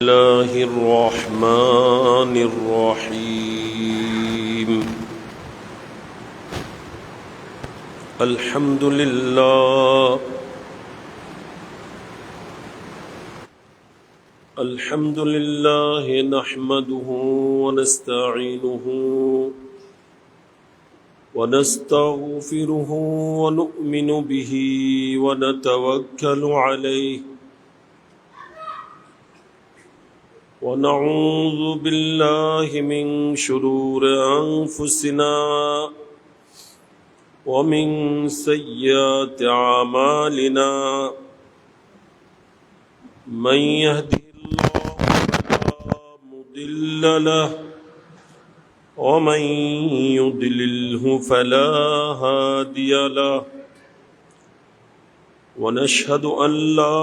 الله الرحمن الرحيم الحمد لله نحمده ونستعينه ونستغفره ونؤمن به ونتوكل عليه ونعوذ بالله من شرور أنفسنا ومن سيئات أعمالنا من يهده الله فلا مضل له ومن يضلله فلا هادي له ونشهد أن لا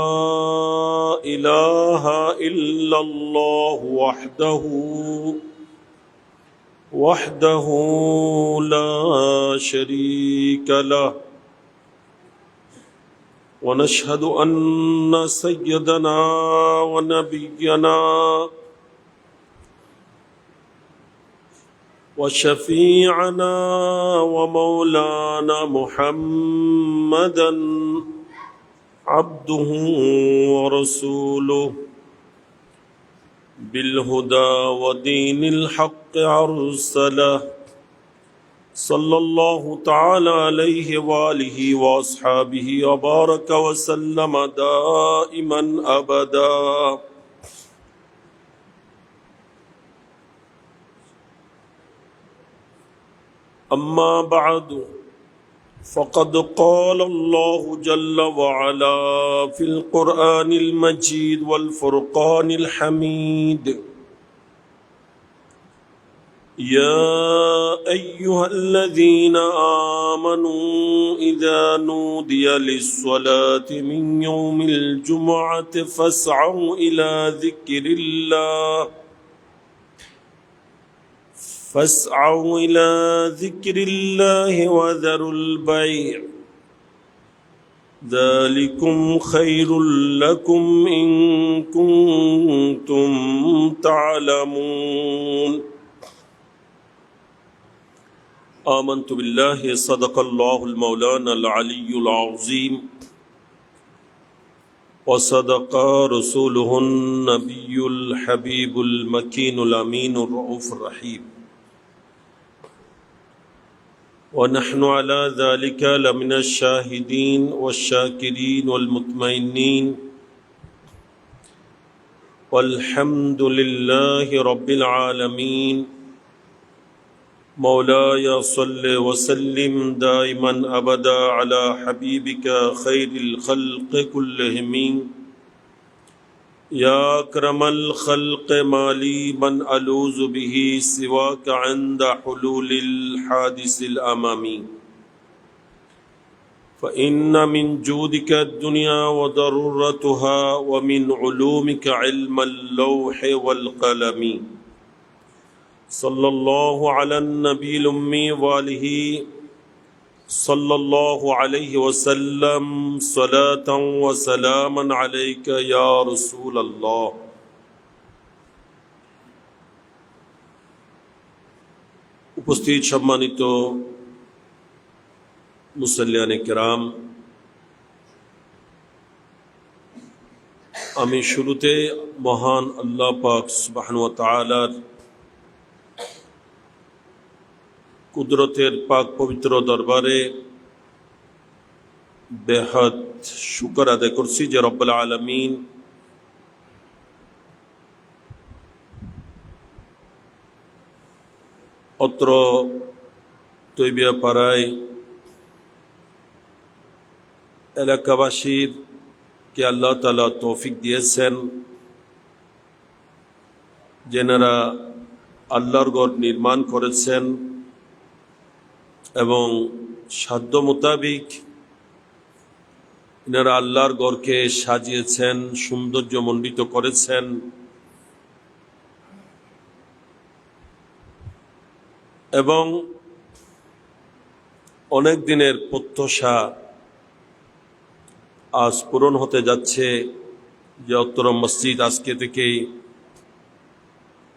إله إلا الله وحده لا شريك له ونشهد أن سيدنا ونبينا وشفيعنا ومولانا محمدا عبده ورسوله بالهدى ودين الحق أرسله صلى الله تعالى عليه وآله وأصحابه وبارك وسلم دائما أبدا. أما بعد فقد قال الله جل وعلا في القرآن المجيد والفرقان الحميد: يا أيها الذين آمنوا إذا نودي للصلاة من يوم الجمعة فاسعوا إلى ذكر الله وذروا البيع ذلكم خير لكم إن كنتم تعلمون. آمنت بالله صدق الله المولانا العلي العظيم وصدق رسوله النبي الحبيب المكين الأمين الرؤوف الرحيم ونحن على ذلك لمن الشاهدين والشاكرين والمطمئنين والحمد لله رب العالمين. مولاي صل وسلم دائما أبدا على حبيبك خير الخلق كلهم يا أكرم الخلق ما لي من ألوذ به سواك عند حلول الحادث الأمامي، فإن من جودك الدنيا وضرورتها ومن علومك علم اللوح والقلم. صلى الله على النبي الأمي وآله صلى الله عليه وسلم صلاة وسلاما عليك يا رسول الله. উপস্থিত সম্মানিত মুসল্লিয়ানে কেরাম, আমি শুরুতে মহান আল্লাহ পাক সুবহানাহু ওয়া তাআলার কুদরতের পাক পবিত্র দরবারে বেহাদ শুকর আদায় করছি যে রব্বুল আলামিন অত্র তৈবিয়া পাড়ায় এলাকাবাসীর কে আল্লাহ তাআলা তৌফিক দিয়েছেন যেনারা আল্লাহর ঘর নির্মাণ করেছেন এবং সাধ্য মোতাবিক এনারা আল্লাহর ঘরকে সাজিয়েছেন, সৌন্দর্যমণ্ডিত করেছেন এবং অনেক দিনের প্রত্যাশা আজ পূরণ হতে যাচ্ছে যে অত্তর মসজিদ আজকে থেকেই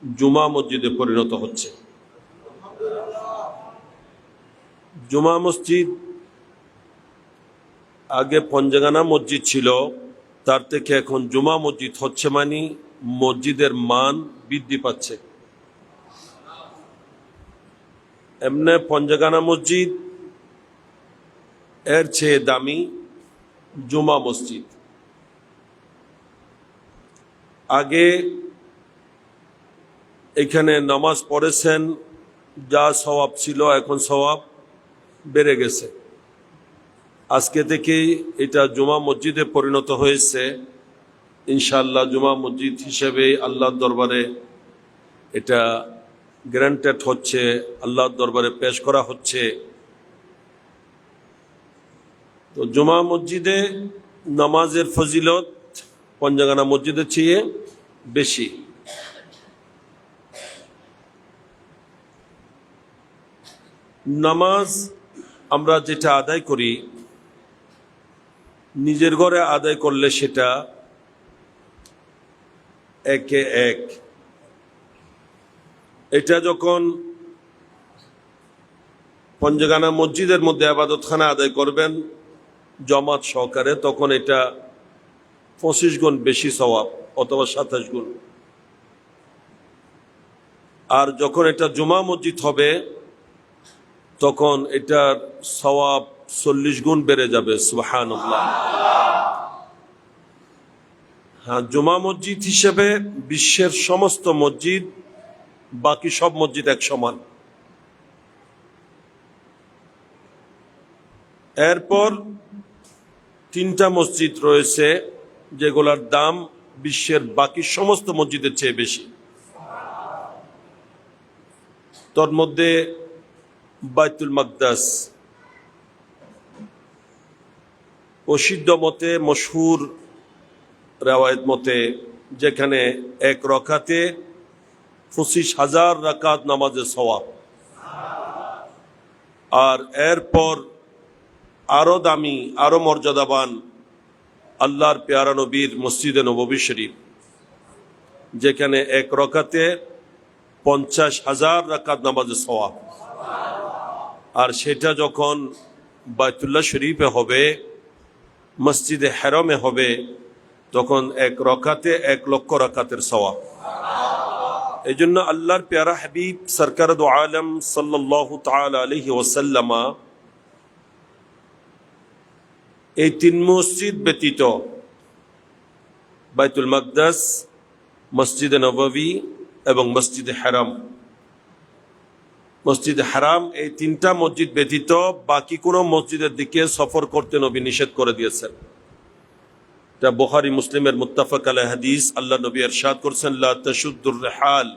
জুমা মসজিদে পরিণত হচ্ছে। জুমা মসজিদ আগে পঞ্জাগানা মসজিদ ছিল, তার থেকে এখন জুমা মসজিদ হচ্ছে, মানে মসজিদের মান বৃদ্ধি পাচ্ছে। এমনি পঞ্জাগানা মসজিদ এর চেয়ে দামি জুমা মসজিদ। আগে এখানে নামাজ পড়েছেন, যা সওয়াব ছিল এখন সওয়াব বেড়ে গেছে। আজকে থেকে এটা জুমা মসজিদে পরিণত হয়েছে। ইনশাআল্লাহ জুমা মসজিদ হিসেবে আল্লাহর দরবারে এটা গ্রান্টেড হচ্ছে, আল্লাহর দরবারে পেশ করা হচ্ছে। তো জুমা মসজিদে নামাজের ফজিলত পঞ্জাগানা মসজিদের চেয়ে বেশি। নামাজ আমরা যেটা আদায় করি, নিজের ঘরে আদায় করলে সেটা একে এক। এটা যখন পঞ্জাগানা মসজিদের মধ্যে আবাদতখানা আদায় করবেন জমাত সহকারে, তখন এটা 25 গুণ বেশি সওয়াব অথবা 27 গুণ। আর যখন এটা জুমা মসজিদ হবে তখন এটার সওয়াব 40 গুণ বেড়ে যাবে। সুবহানাল্লাহ। হ্যাঁ, জুমা মসজিদ হিসেবে বিশ্বের সমস্ত মসজিদ, বাকি সব মসজিদ এক সমান। এরপর 3টা মসজিদ রয়েছে যেগুলোর দাম বিশ্বের বাকি সমস্ত মসজিদের চেয়ে বেশি। তোর মধ্যে বাইতুল মাকদাস প্রসিদ্ধ মতে, মশহুর রেওয়ায়েত মতে, যেখানে এক রাকাতে 25,000 রাকাত নামাজের সওয়াব। আর এরপর আরো দামি, আরো মর্যাদাবান আল্লাহর পেয়ারা নবীর মসজিদে নববী শরীফ, যেখানে এক রাকাতে 50,000 রাকাত নামাজের সওয়াব। আর সেটা যখন বাইতুল্লাহ শরীফে হবে, মসজিদে হারামে হবে, তখন এক রাকাতে 1 লক্ষ রাকাতের সওয়াব। এই জন্য আল্লাহর পেয়ারা হাবিব সরকার দু আলম সাল্লাল্লাহু তাআলা আলাইহি ওয়াসাল্লাম এই 3 মসজিদ ব্যতীত বাইতুল মাকদাস, মসজিদে নববী এবং মসজিদে হারাম, মসজিদে হারাম, এই 3টা মসজিদ ব্যতীত বাকি কোনো মসজিদের দিকে সফর করতে নবী নিষেধ করে দিয়েছেন। এটা বুখারী মুসলিমের মুত্তাফাক আলাইহি হাদিস। আল্লাহ নবী ইরশাদ করেছেন, লা তাশুদ্দুর রিহাল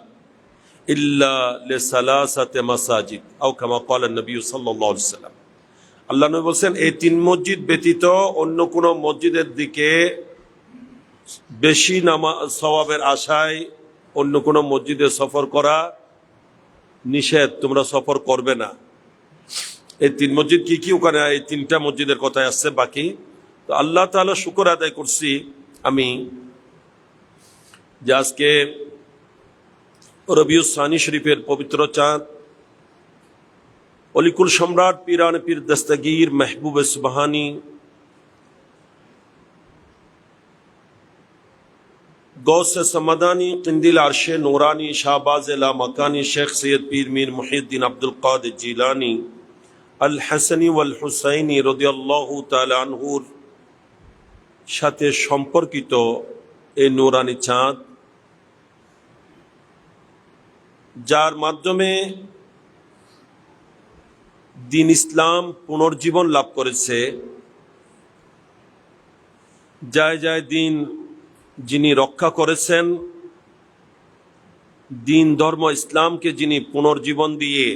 ইল্লা লিসালাসাতি মাসাজিদ, আও কামা ক্বালা নবী সাল্লাল্লাহু আলাইহি ওয়াসাল্লাম। আল্লাহ নবী বলেন, এই 3 মসজিদ ব্যতীত অন্য কোনো মসজিদের দিকে বেশি সওয়াবের আশায় অন্য কোনো মসজিদে সফর করা নিষেধ, তোমরা সফর করবে না। এই 3 মসজিদ কি কি? ওখানে এই 3টা মসজিদের কথাই আসছে। বাকি তো আল্লাহ তাআলা শুকর আদায় করছি আমি যে আজকে রবিউস সানি শরীফের পবিত্র চাঁদ, অলিকুল সম্রাট পীরান পীর দস্তগীর মেহবুব সুবহানী गौस समदानी किंदिल आरशे नूरानी शाहबाज ला मकानी शेख सैयद पीर मीर मुहिद्दीन अब्दुल कादिर जिलानी अल हसनी वल हुसैनी রাদিয়াল্লাহু তাআলা আনহুর সাথে সম্পর্কিত এই নূরানি চাঁদ, যার মাধ্যমে দিন ইসলাম পুনর্জীবন লাভ করেছে। যায় যায় দিন যিনি রক্ষা করেছেন, দিন ধর্ম ইসলামকে যিনি পুনর্জীবন দিয়ে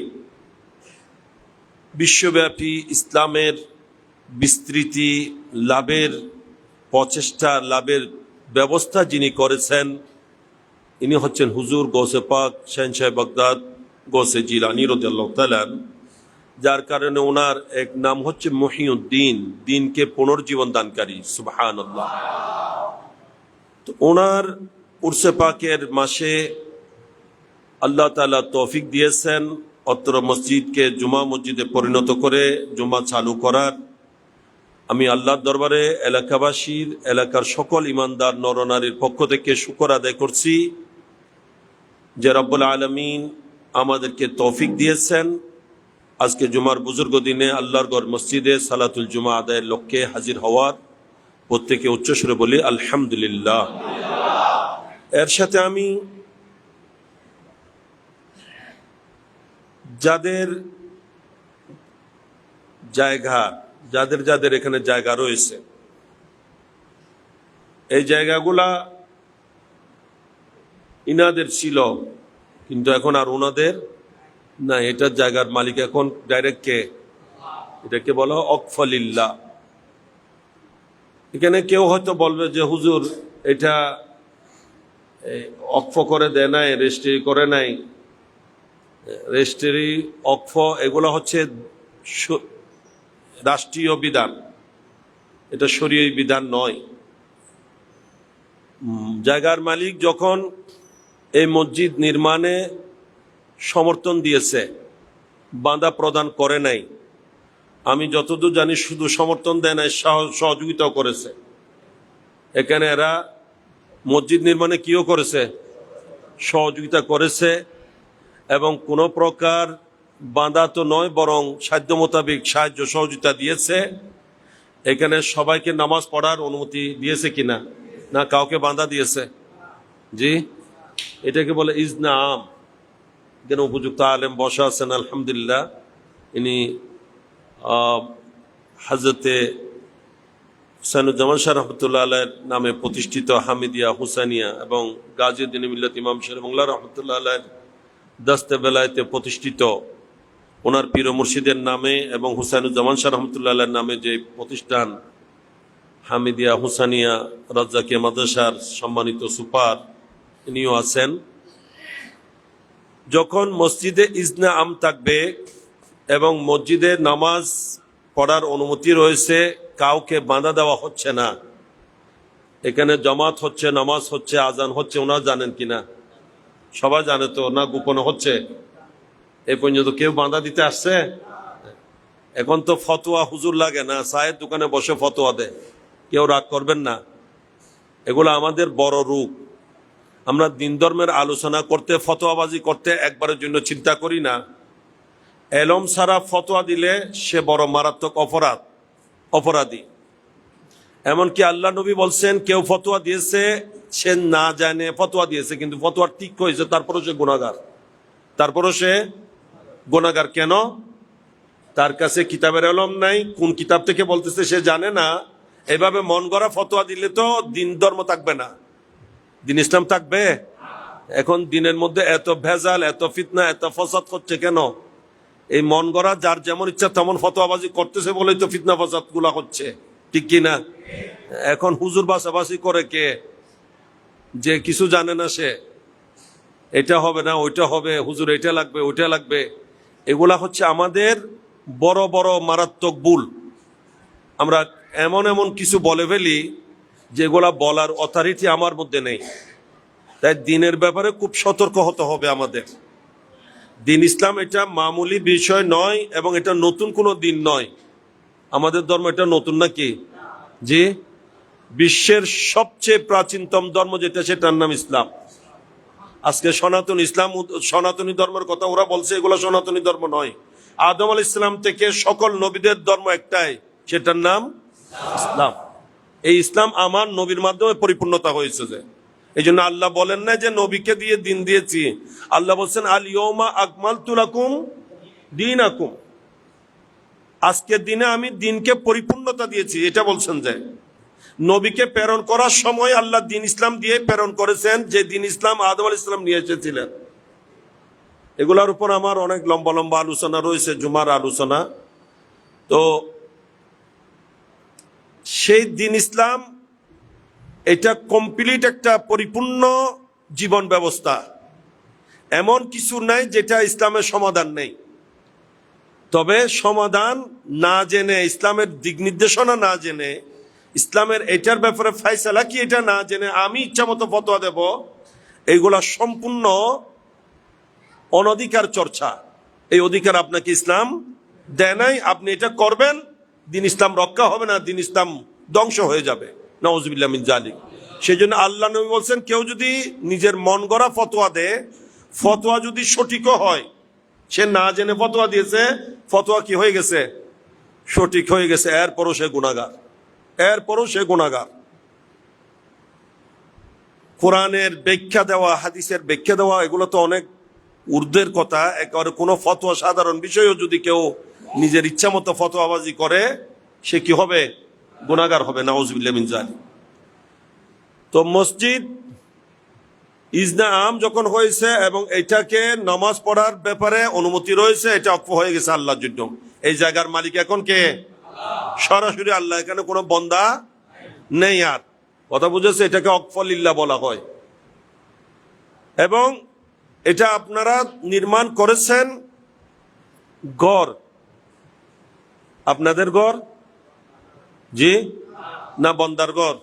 বিশ্বব্যাপী ইসলামের বিস্তৃতি লাভের প্রচেষ্টা, লাভের ব্যবস্থা যিনি করেছেন, ইনি হচ্ছেন হুজুর গৌসে পাক শাহেনশাহ বাগদাদ গৌসে জিলানী রাদিয়াল্লাহু তাআলা। যার কারণে ওনার এক নাম হচ্ছে মুহিউদ্দিন, দিনকে পুনর্জীবন দানকারী। সুবহানাল্লাহ। তো ওনার উরসে পাকের মাসে আল্লাহ তাআলা তৌফিক দিয়েছেন অত্র মসজিদকে জুমা মসজিদে পরিণত করে জুমা চালু করার। আমি আল্লাহর দরবারে এলাকাবাসীর, এলাকার সকল ইমানদার নরনারীর পক্ষ থেকে শুকর আদায় করছি যে রব্বুল আলামিন আমাদেরকে তৌফিক দিয়েছেন আজকে জুমার বুজুর্গ দিনে আল্লাহর ঘর মসজিদে সালাতুল জুমা আদায়ের লক্ষ্যে হাজির হওয়ার। প্রত্যেকে উচ্চস্বরে বলি আলহামদুলিল্লাহ। এর সাথে আমি যাদের যাদের এখানে জায়গা রয়েছে, এই জায়গাগুলা ইনাদের ছিল, কিন্তু এখন আর ওনাদের না। এটার জায়গার মালিক এখন ডাইরেক্ট কে? এটাকে বলা হয় অকফলিল্লাহ। এখানে কেউ হয়তো বলবে যে হুজুর এটা অকফ করে দেয় নাই, রেজিস্ট্রি করে নাই। রেজিস্ট্রি, অকফ এগুলো হচ্ছে রাষ্ট্রীয় বিধান, এটা শরীয়ী বিধান নয়। জায়গার মালিক যখন এই মসজিদ নির্মাণে সমর্থন দিয়েছে, বাঁধা প্রদান করে নাই। আমি যতদূর জানি শুধু সমর্থন দেয় নাই, সহযোগিতাও করেছে। এখানে এরা মসজিদ নির্মাণে কিও করেছে, সহযোগিতা করেছে, এবং কোনো প্রকার বাঁধা তো নয়, বরং সাধ্য মোতাবেক সাহায্য সহযোগিতা দিয়েছে। এখানে সবাইকে নামাজ পড়ার অনুমতি দিয়েছে কিনা? না, কাউকে বাঁধা দিয়েছে? জি, এটাকে বলে ইজনা আম। এখানে উপযুক্ত আলেম বসা আছেন আলহামদুলিল্লাহ। ইনি হযরতে হুসাইনুজ্জামান শাহ রহমতুল্লাহ আলাইহির নামে প্রতিষ্ঠিত হামিদিয়া, হুসাইনিয়া এবং গাজীউদ্দিন মিল্লাত ইমাম শের বাংলা রহমতুল্লাহ আলাইহির দস্তে বেলায়েতে প্রতিষ্ঠিত ওনার পীর ও মুর্শিদের নামে এবং হুসাইনুজ্জামান শাহ রহমতুল্লাহ আলাইহির নামে যে প্রতিষ্ঠান হামিদিয়া, হুসাইনিয়া, রাজ্জাকিয়া মাদ্রাসার সম্মানিত সুপার, ইনিও আছেন। যখন মসজিদে ইজনা আম থাকবে এবং মসজিদে নামাজ পড়ার অনুমতি রয়েছে, কাউকে বাধা দেওয়া হচ্ছে না। এখানে জামাত হচ্ছে, নামাজ হচ্ছে, আজান হচ্ছে, ওনারা জানেন কিনা? সবাই জানে তো না? গোপনে হচ্ছে? এই পর্যন্ত কেউ বাধা দিতে আসছে? এখন তো ফতোয়া হুজুর লাগে না, চায়ের দোকানে বসে ফতোয়া দেয়। কেউ রাগ করবেন না, এগুলো আমাদের বড় রূপ। আমরা দিন ধর্মের আলোচনা করতে, ফতোয়াবাজি করতে একবারের জন্য চিন্তা করি না। এলম ছাড়া ফতোয়া দিলে সে বড় মারাত্মক অপরাধী। এমনকি আল্লাহ নবী বলছেন, কেউ ফতোয়া দিয়েছে, সে না জানে ফতোয়া দিয়েছে, কিন্তু ফতোয়া ঠিক হয়েছে, তারপরও সে গুনাহগার। কেন? তার কাছে কিতাবের এলম নাই, কোন কিতাব থেকে বলতেছে সে জানে না। এভাবে মন গড়া ফতোয়া দিলে তো দিন ধর্ম থাকবে না, দিন ইসলাম থাকবে? এখন দিনের মধ্যে এত ভেজাল, এত ফিতনা, এত ফসাদ হচ্ছে কেন? এই মন গড়া যার যেমন ইচ্ছা তেমন ফতোয়াবাজি করতেছে বলেই তো ফিতনা ফসাদ গুলা হচ্ছে, ঠিক কিনা? এখন হুজুর বাসাবাসি করে কে? যে কিছু জানে না সে, এটা হবে না, ওইটা হবে, হুজুর এটা লাগবে, ওইটা লাগবে। এগুলা হচ্ছে আমাদের বড় বড় মারাত্মক ভুল। আমরা এমন কিছু বলে ফেলি যেগুলা বলার অথরিটি আমার মধ্যে নেই। তাই দিনের ব্যাপারে খুব সতর্ক হতে হবে আমাদের। দিন ইসলাম এটা মামুলি বিষয় নয়, এবং এটা নতুন কোনো দিন নয়। আমাদের ধর্ম এটা নতুন নাকি? জি, বিশ্বের সবচেয়ে প্রাচীনতম ধর্ম যেটা, সেটার নাম ইসলাম। আজকে সনাতনী ধর্মের কথা ওরা বলছে, এগুলো সনাতনী ধর্ম নয়। আদম আলাইহিস সালাম থেকে সকল নবীদের ধর্ম একটাই, সেটার নাম ইসলাম। এই ইসলাম আমার নবীর মাধ্যমে পরিপূর্ণতা হয়েছে। যে এই জন্য আল্লাহ বলেন না যে নবীকে দিয়ে দিন দিয়েছি। আল্লাহ বলছেন আল ইয়াউমা আকমালতু লাকুম দীনাকুম, আজকের দিনে আমি দিনকে পরিপূর্ণতা দিয়েছি, এটা বলছেন। যে নবীকে প্রেরণ করার সময় আল্লাহ দিন ইসলাম দিয়ে প্রেরণ করেছেন, যে দিন ইসলাম আদম আলাইহিস সালাম নিয়ে এসেছিলেন। এগুলার উপর আমার অনেক লম্বা লম্বা আলোচনা রয়েছে, জুমার আলোচনা। তো সেই দিন ইসলাম এটা কমপ্লিট একটা পরিপূর্ণ জীবন ব্যবস্থা। এমন কিছু নাই যেটা ইসলামের সমাধান নেই। তবে সমাধান না জেনে, ইসলামের দিক নির্দেশনা না জেনে, ইসলামের এটার ব্যাপারে ফায়সালা কি এটা না জেনে আমি ইচ্ছা মতো ফতোয়া দেব, এইগুলা সম্পূর্ণ অনধিকার চর্চা, এই অধিকার আপনাকে ইসলাম দেয় নাই। আপনি এটা করবেন, দিন ইসলাম রক্ষা হবে না, দিন ইসলাম ধ্বংস হয়ে যাবে। নাউজুবিল্লাহ মিন জালিক। সেই জন্য আল্লাহ নবী বলছেন, কেউ যদি নিজের মন গড়া ফতোয়া দেয়, ফতোয়া যদি সঠিকও হয়, সে না জেনে ফতোয়া দিয়েছে, ফতোয়া কি হয়ে গেছে? সঠিক হয়ে গেছে, এরপরও সে গুনাহগার, এরপরও সে গুনাহগার। কোরআনের ব্যাখ্যা দেওয়া, হাদিসের ব্যাখ্যা দেওয়া, এগুলো তো অনেক ঊর্ধ্বের কথা। একেবারে কোনো ফতোয়া, সাধারণ বিষয়েও যদি কেউ নিজের ইচ্ছা মতো ফতোয়াবাজি করে, সে কি হবে? গুনাহগার হবে। নাউজুবিল্লাহ মিন জালিক। তো মসজিদ ইজনা আম যখন হয়েছে এবং এটাকে নামাজ পড়ার ব্যাপারে অনুমতি রয়েছে, এটা অক্ষ হয়ে গেছে আল্লাহর জন্য। এই জায়গার মালিক এখন কে? সরাসরি আল্লাহ, এখানে কোনো বন্দা নেই। আর কথা বুঝেছে? এটাকে অকফলিল্লাহ বলা হয়। এবং এটা আপনারা নির্মাণ করেছেন গড়, আপনাদের গড়, জি না বন্দার গড়?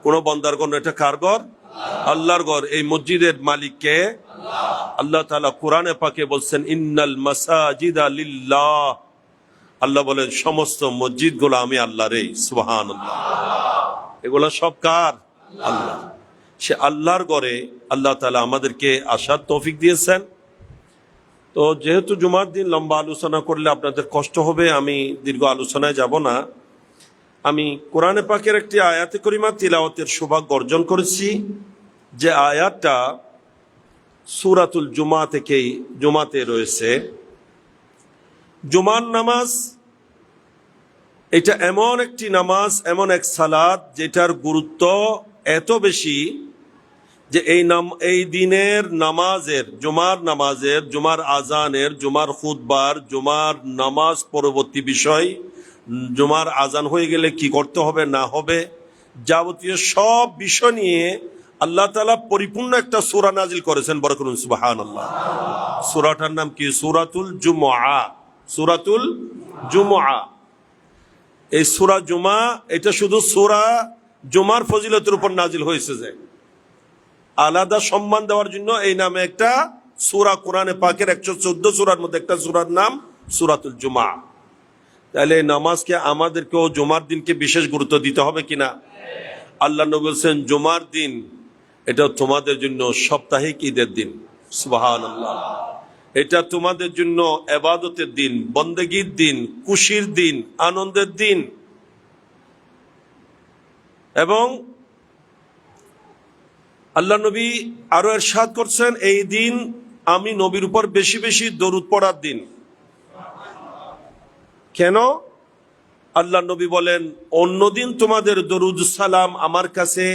কোন বন্দার গড়, এটা কার গড়? আল্লাহর গড়। এই মসজিদের মালিককে আল্লাহ তাআলা কোরআনে পাকে বলছেন, ইন্নাল মাসাজিদা লিল্লাহ। আল্লাহ বলেন, সমস্ত মসজিদ গুলো আমি আল্লাহর। সুবহানাল্লাহ। এগুলা সব কার? আল্লাহ। সে আল্লাহর গড়ে আল্লাহ তাআলা আমাদেরকে আসার তৌফিক দিয়েছেন। তো যেহেতু জুমার দিন লম্বা আলোচনা করলে আপনাদের কষ্ট হবে, আমি দীর্ঘ আলোচনায় যাব না। আমি কোরআনে পাকের একটি আয়াতে করিমা তিলাওয়াতের সৌভাগ্য অর্জন করেছি, যে আয়াতটা সূরাতুল জুমা থেকেই, জুমাতে রয়েছে। জুমার নামাজ এটা এমন একটি নামাজ, এমন এক সালাত, যেটার গুরুত্ব এত বেশি যে এই দিনের নামাজের, জুমার নামাজের, জুমার আজানের, জুমার খুতবার, জুমার নামাজ পরবর্তী বিষয়, জুমার আজান হয়ে গেলে কি করতে হবে না হবে, যাবতীয় সব বিষয় নিয়ে আল্লাহ তাআলা পরিপূর্ণ একটা সূরা নাজিল করেছেন। বরকত সুবহানাল্লাহ। সূরাটার নাম কি? সূরাতুল জুমআ। সূরাতুল জুমআ। এই সূরা জুমা, এটা শুধু সূরা জুমার ফজিলতের উপর নাজিল হয়েছে, যে আলাদা সম্মান দেওয়ার জন্য এই নামে একটা সূরা, কোরআনে পাকের 114 সূরার মধ্যে একটা সূরার নাম সূরাতুল জুমআ। তাহলে নামাজকে, আমাদেরকেও জুমার দিনকে বিশেষ গুরুত্ব দিতে হবে কিনা? আল্লাহ নবী বলেন, জুমার দিন এটা তোমাদের জন্য সাপ্তাহিক ঈদের দিন। সুবহানাল্লাহ। এটা তোমাদের জন্য ইবাদতের দিন, বন্দেগীর দিন, খুশির দিন, আনন্দের দিন। এবং আল্লাহ নবী আরো ইরশাদ করছেন, এই দিন আমি নবীর উপর বেশি বেশি দরুদ পড়ার দিন। কেন? আল্লাহ নবী বলেন, অন্যদিন তোমাদের দরুদ সালাম আমার কাছে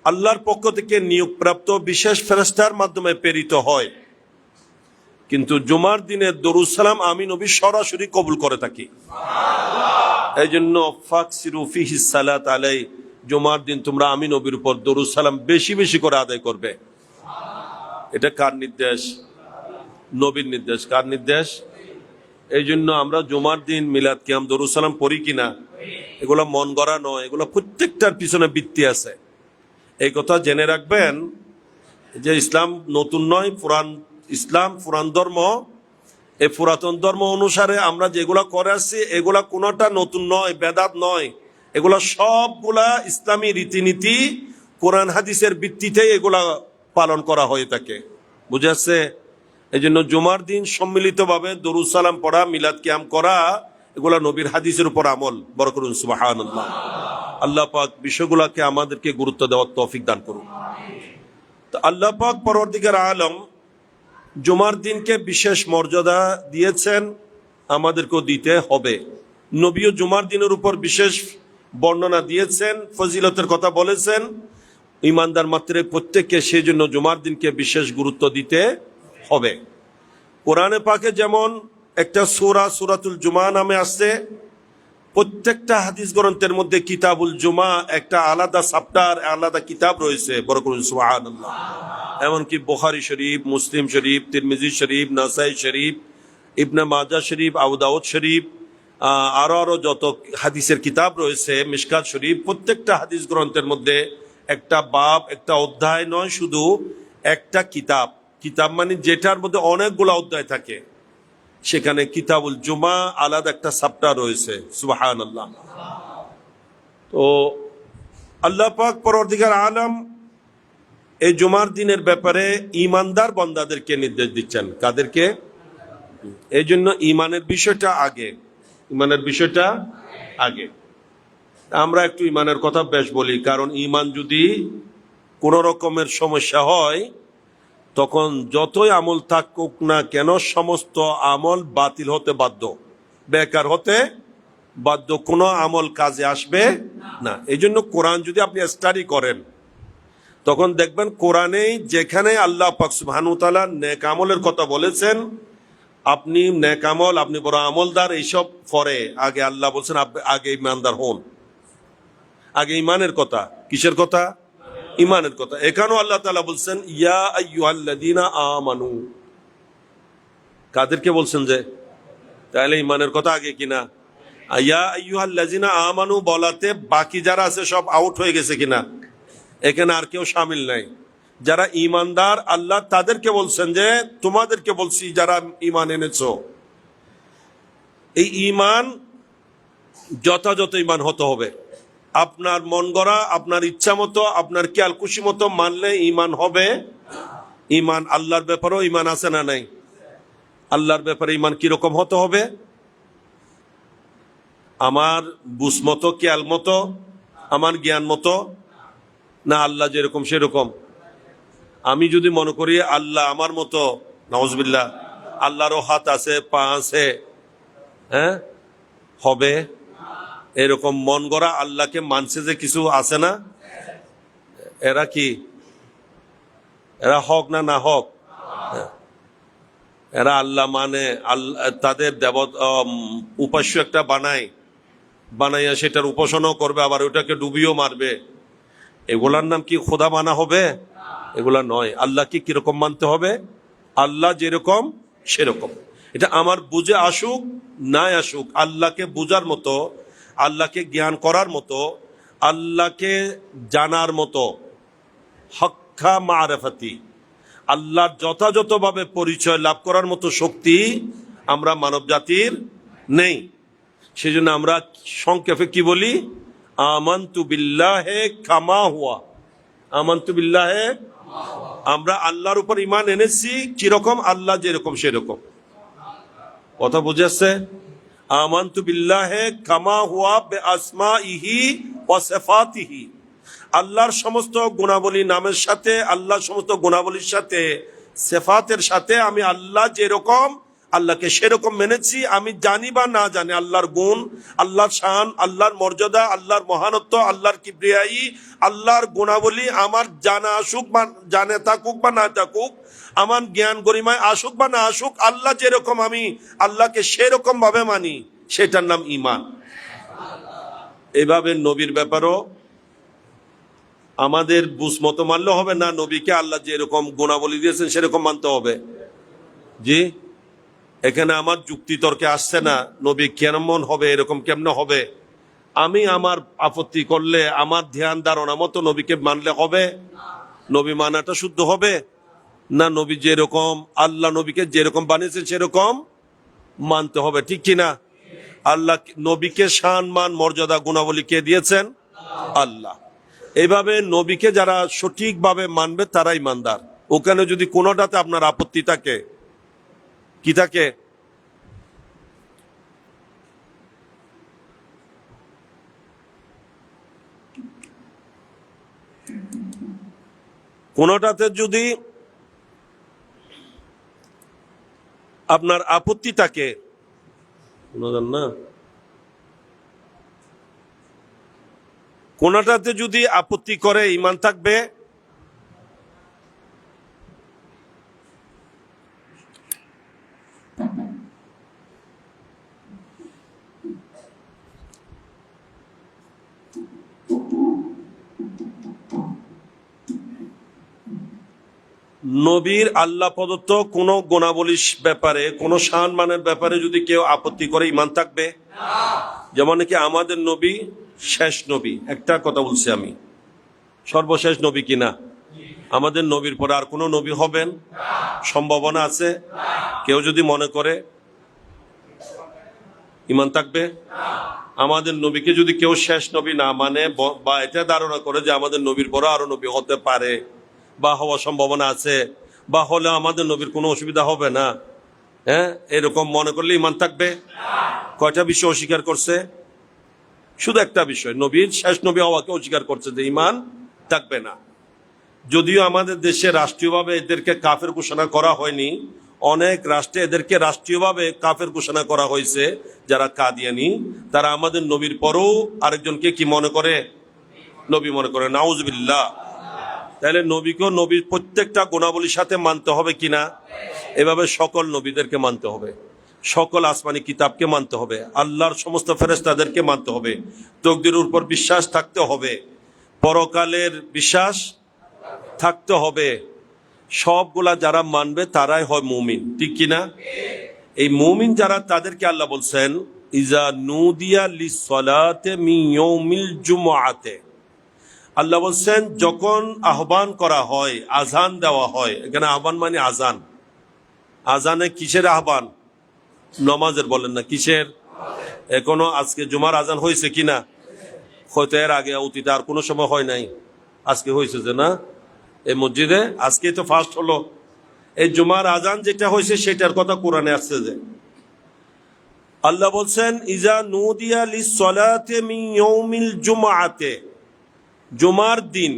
আল্লাহর পক্ষ থেকে নিয়োগপ্রাপ্ত বিশেষ ফেরেশতার মাধ্যমে প্রেরিত হয়, কিন্তু জুমার দিনের দরুদ সালাম আমি নবী সরাসরি কবুল করে থাকি। এই জন্য ফাকসিরু ফিহিস সালাত আলাই, জুমার দিন তোমরা আমি নবীর উপর দরুদ সালাম বেশি বেশি করে আদায় করবে। এটা কার নির্দেশ? নবীর নির্দেশ। কার নির্দেশ? এই জন্য আমরা জুমার দিন মিলাদ কিয়াম দরুদ সালাম পড়ি কিনা, এগুলো মন গড়া নয়, এগুলো প্রত্যেকটার পিছনে ভিত্তি আছে। এই কথা জেনে রাখবেন যে ইসলাম নতুন নয়, পুরান। ইসলাম পুরান ধর্ম। এই পুরাতন ধর্ম অনুসারে আমরা যেগুলা করে আসছি, এগুলা কোনোটা নতুন নয়, বেদাত নয়। এগুলা সবগুলা ইসলামী রীতিনীতি, কোরআন হাদিসের ভিত্তিতেই এগুলা পালন করা হয়ে থাকে। বুঝে আসছে? এই জন্য জুমার দিন সম্মিলিতভাবে দরুদ সালাম পড়া, মিলাদ কিয়াম করা, এগুলা নবীর হাদিসের উপর আমল। বড় করুন সুবহানাল্লাহ। আল্লাহ পাক বিষয়গুলাকে আমাদেরকে গুরুত্ব দেওয়ার তৌফিক দান করুন। তো আল্লাহ পাক পরওয়ারদিগার আলম জুমার দিনকে বিশেষ মর্যাদা দিয়েছেন, আমাদেরকেও দিতে হবে। নবীও জুমার দিনের উপর বিশেষ বর্ণনা দিয়েছেন, ফজিলতের কথা বলেছেন। ইমানদার মাত্রে প্রত্যেককে সেই জন্য জুমার দিনকে বিশেষ গুরুত্ব দিতে হবে। কোরআনে পাকে যেমন একটা সূরা, সূরাতুল জুমা নামে আসছে, প্রত্যেকটা হাদিস গ্রন্থের মধ্যে কিতাবুল জুমা একটা আলাদা চ্যাপ্টার, আলাদা কিতাব রয়েছে। বড় করুন সুবহানাল্লাহ। এমনকি বুখারী শরীফ, মুসলিম শরীফ, তিরমিজি শরীফ, নাসাই শরীফ, ইবনে মাজাহ শরীফ, আবু দাউদ শরীফ, আরো যত হাদিসের কিতাব রয়েছে, মিশকাত শরীফ, প্রত্যেকটা হাদিস গ্রন্থের মধ্যে একটা বাব, একটা অধ্যায় নয়, শুধু একটা কিতাব, কিতাব মানে যেটার মধ্যে অনেকগুলো অধ্যায় থাকে, সেখানে কিতাবুল জুমা আলাদা একটা চ্যাপ্টার রয়েছে। সুবহানাল্লাহ। তো আল্লাহ পাক পরওয়ারদিগার আলম এই জুমার দিনের ব্যাপারে ইমানদার বান্দাদেরকে নির্দেশ দিচ্ছেন। কাদেরকে? এই জন্য ইমানের বিষয়টা আগে। আমরা একটু ইমানের কথা বেশ বলি, কারণ ইমান যদি কোন রকমের সমস্যা হয়, তখন যতই আমল থাকুক না কেন সমস্ত আমল বাতিল হতে বাধ্য, বেকার হতে বাধ্য, কোনো আমল কাজে আসবে না। এই জন্য কোরআন যদি আপনি স্টাডি করেন, তখন দেখবেন কোরআনেই যেখানে আল্লাহ পাক সুবহানাহু ওয়া তাআলা নেক আমলের কথা বলেছেন, আপনি নেক আমল, আপনি বড় আমলদার, এইসব পরে আগে আল্লাহ বলছেন আগে ইমানদার হন। আগে ইমানের কথা। কিসের কথা? ইমানের কথা। এখানেও আল্লাহ তাআলা বলছেন ইয়া আইয়ুহাল্লাযীনা আমানু। কাদেরকে বলছেন? যে তাহলে ইমানের কথা আগে কিনা? ইয়া আইয়ুহাল্লাযীনা আমানু বলাতে বাকি যারা আছে সব আউট হয়ে গেছে কিনা? এখানে আর কেউ শামিল নাই। যারা ইমানদার আল্লাহ তাদেরকে বলছেন যে তোমাদেরকে বলছি যারা ইমান এনেছো, এই ইমান যথাযথ ইমান হতে হবে। আপনার মন গড়া, আপনার ইচ্ছা মতো, আপনার খেয়াল খুশি মতো মানলে ইমান হবে। ইমান আল্লাহর ব্যাপারেও ইমান আছে না নাই? আল্লাহর ব্যাপারে ইমান কিরকম হতে হবে? আমার বুঝ মতো, খেয়াল মতো, আমার জ্ঞান মতো, না আল্লাহ যেরকম সেরকম? আমি যদি মনে করি আল্লাহ আমার মতো, নাউজুবিল্লাহ, আল্লাহরও হাত আছে, পা আছে, হ্যাঁ, হবে এরকম মন গড়া আল্লাহকে মানছে যে কিছু আছে না? এরা কি? এরা হক না হক? এরা আল্লাহ মানে, আল্লাহ তাদের উপাস্য একটা বানাইয়া সেটার উপাসনাও করবে, আবার ওটাকে ডুবিও মারবে। এগুলার নাম কি খোদা মানা হবে? এগুলা নয়। আল্লাহকে কিরকম মানতে হবে? আল্লাহ যেরকম সেরকম। এটা আমার বুঝে আসুক না আসুক, আল্লাহকে বুঝার মতো, আল্লাহকে জ্ঞান করার মতো, আল্লাহকে জানার মতো, হক্কা মারেফাতি, আল্লাহর যথাযথভাবে পরিচয় লাভ করার মতো শক্তি আমরা মানব জাতির নেই। সেজন্য আমরা সংক্ষেপে কি বলি? আমানতু বিল্লাহে কামা হুয়া। আমানতু বিল্লাহে, আমরা আল্লাহর উপর ঈমান এনেছি কিরকম? আল্লাহ যেরকম সেরকম। কথা বুঝেছে? আমানতু বিল্লাহে কামা হুয়া বিআসমাইহি ওয়া সিফাতিহি। আল্লাহর সমস্ত গুণাবলী নামের সাথে, আল্লাহর সমস্ত গুণাবলীর সাথে, সিফাতের সাথে আমি আল্লাহ যেরকম, আল্লাহকে সেরকম মেনেছি। আমি জানি বা না জানি আল্লাহর গুণ, আল্লাহর শান, আল্লাহর মর্যাদা, আল্লাহর মহানত্ব, আল্লাহর কিবরিয়াই, আল্লাহর গুণাবলী আমার জানা আসুক বা জানে থাকুক বা না থাকুক, আমার জ্ঞান গরিমায় আসুক বা না আসুক, আল্লাহ যেরকম আমি আল্লাহকে সেরকম ভাবে মানি, সেটার নাম ঈমান। এভাবে নবীর ব্যাপারও আমাদের বুঝ মতো মানলে হবে না, নবীকে আল্লাহ যেরকম গুণাবলী দিয়েছেন সেরকম মানতে হবে। জি, এখানে আমার যুক্তি তর্কে আসছে না নবী কেমন হবে, এরকম কেমনে হবে। আমি আমার আপত্তি করলে আমার ধ্যান ধারণা মতো নবীকে মানলে হবে? নবী মানাটা শুদ্ধ হবে না? নবী যেরকম, আল্লাহ নবীকে যেরকম বানিয়েছেন সেরকম মানতে হবে, ঠিক কিনা? আল্লাহ নবীকে শান, মান, মর্যাদা, গুণাবলী কে দিয়েছেন? আল্লাহ। এইভাবে নবীকে যারা সঠিকভাবে মানবে তারা ইমানদার। ওখানে যদি কোনোটাতে আপনার আপত্তি থাকে, কি থাকে? কোনোটাতে যদি আপনার আপত্তি থাকে, না, কোনটাতে যদি আপত্তি করে ঈমান থাকবে। নবীর আল্লাহ প্রদত্ত কোন গুণাবলীর ব্যাপারে, কোন শান মানের ব্যাপারে যদি কেউ আপত্তি করে, ঈমান থাকবে? যেমন নাকি আমাদের নবী শেষ নবী, একটা কথা বলছি আমি, সর্বশেষ নবী কিনা? আমাদের নবীর পরে আর কোনো নবী হবেন? সম্ভাবনা আছে? কেউ যদি মনে করে ইমান থাকবে? আমাদের নবীকে যদি কেউ শেষ নবী না মানে বা এটা ধারণা করে যে আমাদের নবীর পরে আরো নবী হতে পারে বা হওয়ার সম্ভাবনা আছে বা হলে আমাদের নবীর কোনো অসুবিধা হবে না, হ্যাঁ, এরকম মনে করলে ইমান থাকবে? কয়টা বিষয় অস্বীকার করছে? শুধু একটা বিষয়, নবীর শেষ নবী হওয়াকে অস্বীকার করছে, যে ইমান থাকবে না। যদিও আমাদের দেশে রাষ্ট্রীয়ভাবে এদেরকে কাফের ঘোষণা করা হয়নি, অনেক রাষ্ট্রে এদেরকে রাষ্ট্রীয়ভাবে কাফের ঘোষণা করা হয়েছে। যারা কাদিয়ানি তারা আমাদের নবীর পরেও আরেকজনকে কি মনে করে? নবী মনে করে। নাউজুবিল্লাহ। তাহলে নবীকেও নবীর প্রত্যেকটা গুণাবলীর সাথে মানতে হবে কিনা? এভাবে সকল নবীদেরকে মানতে হবে, সকল আসমানি কিতাবকে মানতে হবে, আল্লাহর সমস্ত ফেরেশতাদেরকে মানতে হবে, তকদিরের উপর বিশ্বাস থাকতে হবে, পরকালের বিশ্বাস থাকতে হবে। সবগুলা যারা মানবে তারাই হয় মুমিন, ঠিক কিনা? এই মুমিন যারা, তাদেরকে আল্লাহ বলছেন ইজা নুদিয়া লিসসালাতি মিন ইয়াউমিল জুমআতে। আল্লাহ বলছেন যখন আহ্বান করা হয়, আজান দেওয়া হয়। এখানে আহ্বান মানে আজান। আজানে কিসের আহ্বান? নমাজের। বলেন না কিসের? এখনো আজকে জুমার আজান হয়েছে কিনা? হয়তো এর আগে অতীত আর কোনো সময় হয় নাই, আজকে হয়েছে যে না এই মসজিদে, আজকে তো ফার্স্ট হলো। এই জুমার আজান যেটা হয়েছে সেটার কথা কোরআনে আসছে যে আল্লাহ বলছেন ইজা নুদিয়া লিসসালাতি মিন ইয়াউমিল জুমআতে, জুমার দিন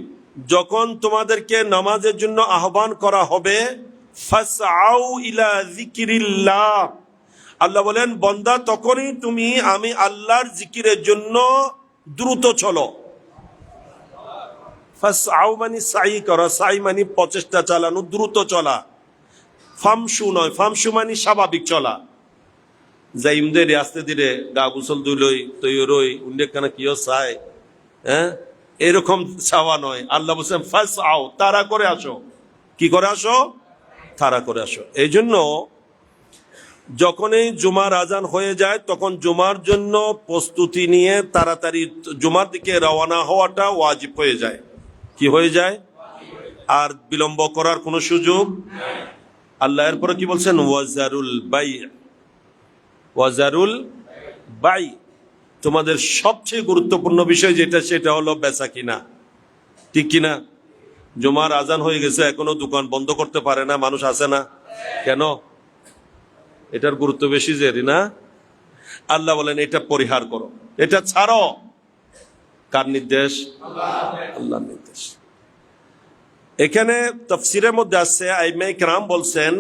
যখন তোমাদেরকে নামাজের জন্য আহ্বান করা হবে, ফাসআউ ইলা যিকরিল্লাহ, আল্লাহ বলেন বান্দা তখনই তুমি আমি আল্লাহর জিকিরের জন্য দ্রুত চলো। ফাসআউ মানে সাই করা, সাই মানে প্রচেষ্টা চালানো, দ্রুত চলা। ফামশু নয়, ফামশু মানে স্বাভাবিক চলা। যাইমদের আস্তে ধীরে গা গোসল দুলই তৈরই উন্ডেখানা কিও চায়, হ্যাঁ, এরকম চাওয়া নয়। আল্লাহ বলছেন ফাসআউ, তাড়া করে আসো। কি করে আসো? তাড়া করে আসো। এই জন্য যখনই জুমার আজান হয়ে যায় তখন জুমার জন্য প্রস্তুতি নিয়ে তাড়াতাড়ি জুমার দিকে রওনা হওয়াটা ওয়াজিব হয়ে যায়। কি হয়ে যায়? আর বিলম্ব করার কোনো সুযোগ। আল্লাহ এরপরে কি বলছেন? ওয়াজারুল বাই, ওয়াজারুল বাই, তোমাদের সবচেয়ে গুরুত্বপূর্ণ বিষয় যেটা সেটা হলো বেচা কিনা, ঠিক কিনা? জুমার আজান হয়ে গেছে এখনো দোকান বন্ধ করতে পারে না মানুষ, আছে না? কেন? এটার গুরুত্ব বেশি যে না। আল্লাহ বলেন এটা পরিহার করো, এটা ছাড়ো। কার নির্দেশ? আল্লাহর নির্দেশ। এখানে তাফসীরের মধ্যে আছে আইমায়ে কেরাম বলছেন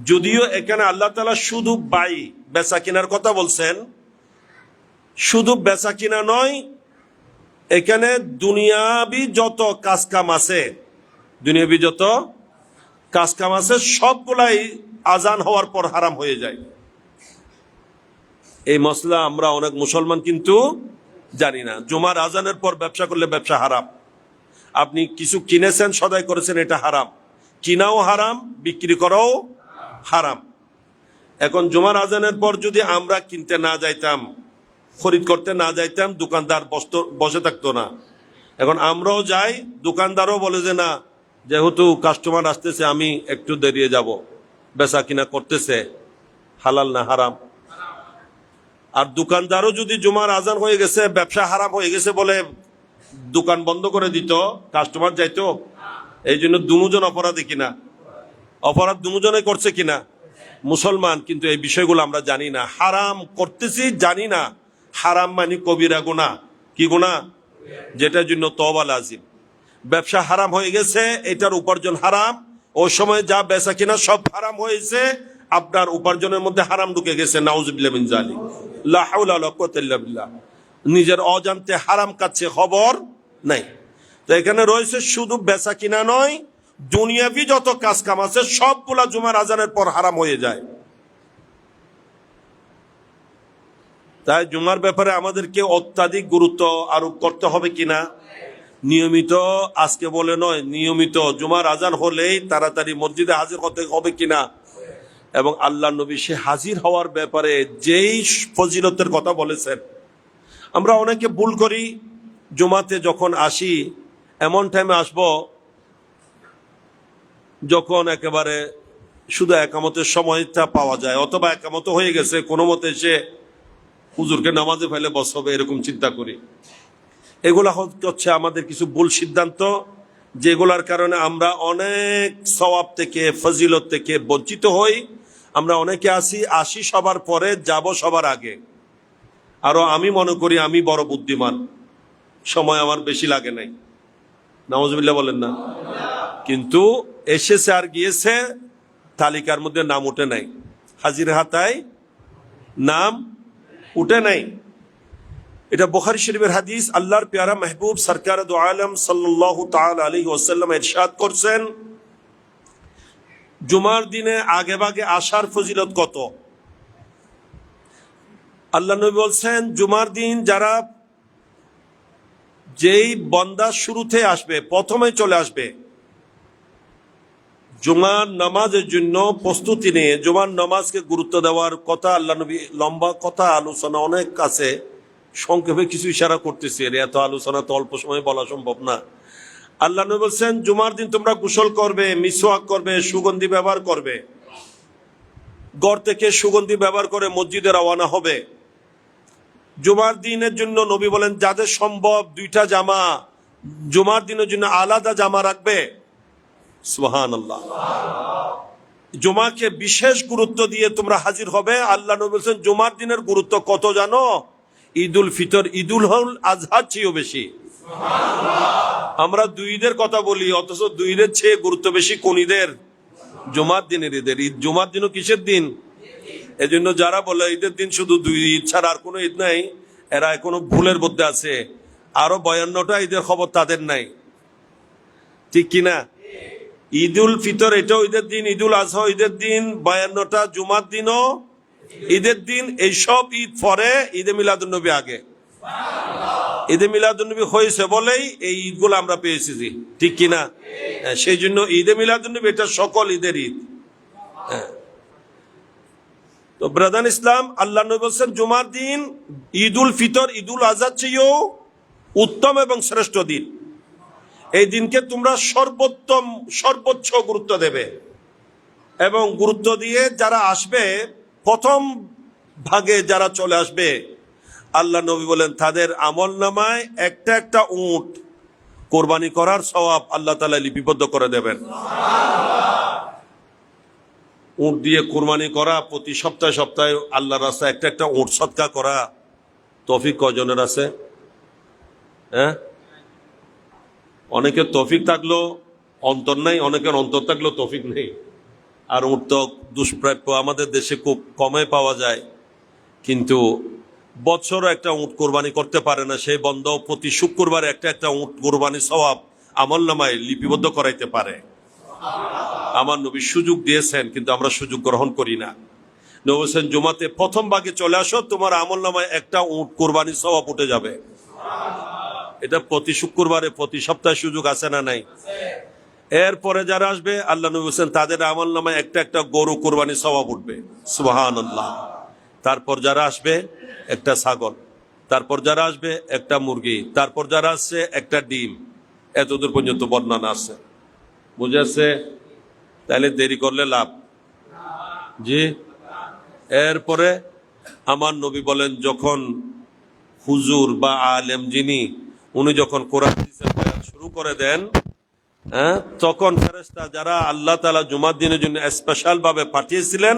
যদিও এখানে আল্লাহ তাআলা শুধু বাই বেচা কিনার কথা বলছেন, শুধু বেচা কিনা নয়, এখানে দুনিয়াবি যত কাজ কাম আছে, দুনিয়াবি যত কাজ কাম আছে সবগুলাই আজান হওয়ার পর হারাম হয়ে যায়। এই মসলা আমরা অনেক মুসলমান কিন্তু জানি না। জুমার আজানের পর ব্যবসা করলে ব্যবসা হারাম। আপনি কিছু কিনেছেন, সদাই করেছেন, এটা হারাম। কিনাও হারাম, বিক্রি করাও হারাম। এখন জুমার আজানের পর যদি আমরা কিনতে না যাইতাম, খরিদ করতে না যাইতাম, দোকানদার বসে থাকতো না। এখন আমরাও যাই, দোকানদারও বলে যে না, যেহেতু কাস্টমার আসতেছে আমি একটু দেরিয়ে যাব, বেচা কিনা করতেছে। হালাল না হারাম? আর দোকানদারও যদি জুমার আজান হয়ে গেছে ব্যবসা হারাম হয়ে গেছে বলে দোকান বন্ধ করে দিত, কাস্টমার যাইতো? এই জন্য দুজন অপরাধী কিনা? অপরাধ দুজনে করছে কিনা? মুসলমান, কিন্তু এই বিষয়গুলো আমরা জানি না। হারাম করতেছি জানি না। হারাম মানে কবিরা গুনাহ। কি গুনাহ? যেটার জন্য তওবা লাজিম। ব্যবসা হারাম হয়ে গেছে, এটার উপার্জন হারাম। ওই সময় যা বেচা কিনা সব হারাম হয়েছে, আপনার উপার্জনের মধ্যে হারাম ঢুকে গেছে। নাউজুবিল্লাহ মিন যালিক, লা হাওলা ওয়ালা কুওয়াতা ইল্লা বিল্লাহ। নিজের অজান্তে হারাম কাছে খবর নাই। তো এখানে রয়েছে শুধু বেচা কিনা নয়, দুনিয়াবি যত কাজ কাম আছে সবগুলা জুমার আজানের পর হারাম হয়ে যায়। তাই জুমার ব্যাপারে আমাদেরকে অত্যাধিক গুরুত্ব আরোপ করতে হবে কিনা? নিয়মিত, আজকে বলে নয়, নিয়মিত জুমার আজান হলেই তাড়াতাড়ি মসজিদে হাজির হতে হবে কিনা? এবং আল্লাহ নবী সে হাজির হওয়ার ব্যাপারে যেই ফজিলতের কথা বলেছেন, আমরা অনেকে ভুল করি। জুমাতে যখন আসি এমন টাইমে আসব যখন একেবারে শুধু একামতের সময়টা পাওয়া যায়, অথবা একামত হয়ে গেছে কোনো মতে সে হুজুরকে নামাজে ফেলে বসবে, এরকম চিন্তা করি। এগুলা হচ্ছে আমাদের কিছু ভুল সিদ্ধান্ত, যেগুলার কারণে আমরা অনেক সওয়াব থেকে, ফজিলত থেকে বঞ্চিত হই। আমরা অনেকে আসি সবার পরে, যাব সবার আগে। আরো আমি মনে করি আমি বড় বুদ্ধিমান, সময় আমার বেশি লাগে নাই, নাউজুবিল্লাহ বলেন না। কিন্তু এসেছে আর গিয়েছে, তালিকার মধ্যে নাম উঠে নাই, হাজির হাতায় নাম উঠে নাই। এটা বুখারী শরীফের হাদিস। আল্লাহর প্যারা মাহবুব সরকার দু আলম সাল্লাল্লাহু তাআলা আলাইহি ওয়াসাল্লাম ইরশাদ করছেন, জুমার দিনে আগে ভাগে আসার ফজিলত কত। আল্লাহ নবী বলছেন, জুমার দিন যারা, যেই বান্দা শুরুতে আসবে, প্রথমে চলে আসবে, জুমার নামাজের জন্য প্রস্তুতি নিয়ে, জুমার নামাজকে গুরুত্ব দেওয়ার কথা আল্লাহ নবী, লম্বা কথা আলোচনা অনেক আছে, সংক্ষেপে কিছু ইশারা করতেছি, এত আলোচনা তো অল্প সময় বলা সম্ভব না। আল্লাহ নবী বলছেন, জুমার দিন তোমরা গোসল করবে, মিসওয়াক করবে, সুগন্ধি ব্যবহার করবে, ঘর থেকে সুগন্ধি ব্যবহার করে মসজিদে রওনা হবে। জুমার দিনের জন্য নবী বলেন, যাদের সম্ভব দুইটা জামা, জুমার দিনের জন্য আলাদা জামা রাখবে। সুবহানাল্লাহ। জুমাকে বিশেষ গুরুত্ব দিয়ে তোমরা হাজির হবে। আল্লাহ নবী বলছেন, জুমার দিনের গুরুত্ব কত জানো? ঈদুল ফিতর, ঈদুল আজহার চেয়েও বেশি। আমরা দুই ঈদের কথা বলি, অথচ দুই ঈদের চেয়ে গুরুত্ব বেশি কোন ঈদের? জুমার দিনের ঈদের। ঈদ জুমার দিনও কিসের দিন? এজন্য যারা বলে ঈদের দিন শুধু দুই ঈদ ছাড়া আর কোনো ঈদ নাই, এরা এখনো ভুলের মধ্যে আছে। আরো 52টা ঈদের খবর তাদের নাই, ঠিক কিনা? ঈদুল ফিতর এটাও ঈদের দিন, ঈদুল আজহা ঈদের দিন, 52টা জুমার দিনও ঈদের দিন। এইসব ঈদ পরে, ঈদে মিলাদুন্নবী আগে। ঈদে মিলাদুন্নবী হয়েছে বলেই এই ঈদগুলো আমরা পেয়েছি, ঠিক কিনা? সেই জন্য ঈদে মিলাদুন্নবী এটা সকল ঈদের ঈদ। তো ব্রাদার ইসলাম, আল্লাহ নবী বলছেন, জুমার দিন ঈদুল ফিতর, ঈদুল আজহার চেয়েও উত্তম এবং শ্রেষ্ঠ দিন। এই দিনকে তোমরা সর্বোচ্চ গুরুত্ব দেবে, এবং গুরুত্ব দিয়ে যারা আসবে, প্রথম ভাগে যারা চলে আসবে, আল্লাহ নবী বলেন তাদের আমল নামায় একটা একটা উট কোরবানি করার সওয়াব আল্লাহ তাআলা লিপিবদ্ধ করে দেবেন। উট দিয়ে কোরবানি করা, প্রতি সপ্তাহে সপ্তাহে আল্লাহর রাস্তায় একটা একটা উট সদকা করা, তৌফিক কজনের আছে? হ্যাঁ, অনেকের তৌফিক থাকলো অন্তর নাই, অনেকের অন্তর থাকলো তৌফিক নেই। আর উট তো দুষ্প্রাপ্য, আমাদের দেশে খুব কমে পাওয়া যায়। কিন্তু বছর একটা উট কোরবানি করতে পারে না, সেই বন্ধ প্রতি শুক্রবারে একটা একটা উট কোরবানি সওয়াব আমলনামায় লিপিবদ্ধ করাইতে পারে। আমার নবী সুযোগ দিয়েছেন, কিন্তু আমরা সুযোগ গ্রহণ করি না। নবী বলেছেন, জুমাতে প্রথম ভাগে চলে আসো, তোমার আমলনামায় একটা উট কোরবানি সওয়াব উঠে যাবে। এটা প্রতি শুক্রবারে, প্রতি সপ্তাহে সুযোগ আছে না নাই? এরপরে যারা আসবে, আল্লাহ নবী বলেছেন তাদের আমলনামায় একটা একটা গরু কোরবানি সওয়াব উঠবে। সুবহানাল্লাহ। তারপর যারা আসবে একটা ছাগল, তারপর যারা আসবে একটা মুরগি, তারপর যারা আসছে একটা ডিম। এতদূর পর্যন্ত বর্ণনা আছে, বুঝেছে? তাহলে দেরি করলে লাভ। জি। এরপরে আমার নবী বলেন, যখন হুজুর বা আলেম যিনি, উনি যখন কোরআন শুরু করে দেন, তখন ফেরেশতা যারা আল্লাহ তাআলা জুমার দিনের জন্য স্পেশাল ভাবে পাঠিয়েছিলেন,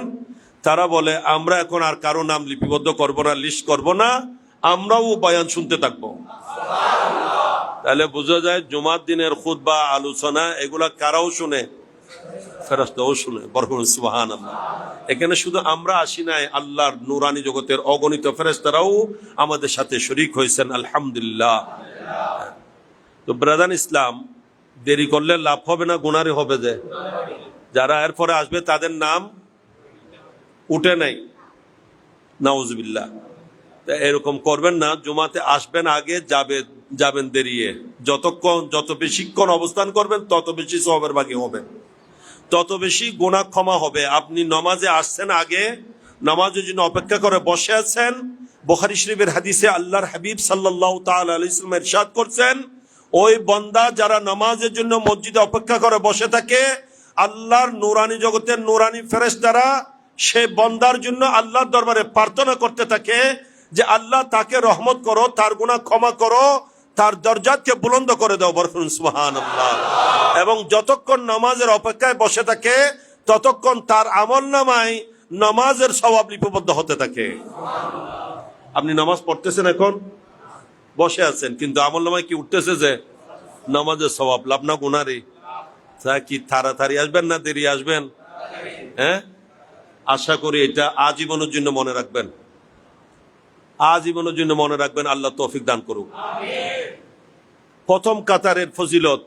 তারা বলে, আমরা এখন আর কারো নাম লিপিবদ্ধ করব না, লিস্ট করব না, আমরাও বয়ান শুনতে থাকবো। তাহলে বোঝা যায় জুমার দিনের খুতবা, আলোচনা, এগুলা কারাও শুনে? ফেরেশতাও শুনে। বরকত সুবহানাল্লাহ। এখানে শুধু আমরা আসি নাই, আল্লাহর নূরানি জগতের অগণিত ফেরেশতারাও আমাদের সাথে শরীক হয়েছেন, আলহামদুলিল্লাহ। তো ব্রাদার ইসলাম, দেরি করলে লাভ হবে না গুনারে হবে? যে যারা এরপরে আসবে তাদের নাম উঠে নাই, নাউজুবিল্লাহ। এরকম করবেন না। জুমাতে আসবেন আগে, যাবেন দেরিয়ে। যত বেশিক্ষণ অবস্থান করবেন, তত বেশি সওয়াবের ভাগী হবেন, তত বেশি গুনাহ ক্ষমা হবে। আপনি নামাজে আসছেন আগে, নামাজের জন্য অপেক্ষা করে বসে আছেন। বুখারী শরীফের হাদিসে আল্লাহর হাবিব সাল্লাল্লাহু তাআলা আলাইহি ওয়াসাল্লাম ইরশাদ করছেন, ওই বান্দা যারা নামাজের জন্য মসজিদে অপেক্ষা করে বসে থাকে, আল্লাহর নুরানি জগতের নুরানি ফেরেশতারা সে বন্দার জন্য আল্লাহর দরবারে প্রার্থনা করতে থাকে যে আল্লাহ তাকে রহমত করো, তার গুনাহ ক্ষমা করো, তার দরজাকে বুলন্দ করে দাও, বরকুন সুবহানাল্লাহ। এবং যতক্ষণ নামাজের অপেক্ষায় বসে থাকে ততক্ষণ তার আমলনামায় নামাজের সওয়াব লিপিবদ্ধ হতে থাকে। আপনি নামাজ পড়তেছেন, এখন বসে আছেন, কিন্তু আমলনামায় কি উঠতেছে যে নামাজের সওয়াব, লাভ না গুনাহই? তা কি তাড়াতাড়ি আসবেন না দেরি আসবেন? হ্যাঁ, আশা করি এটা আজীবনের জন্য মনে রাখবেন, আজীবনের জন্য মনে রাখবেন। আল্লাহ তৌফিক দান করুক। প্রথম কাতারের ফজিলত,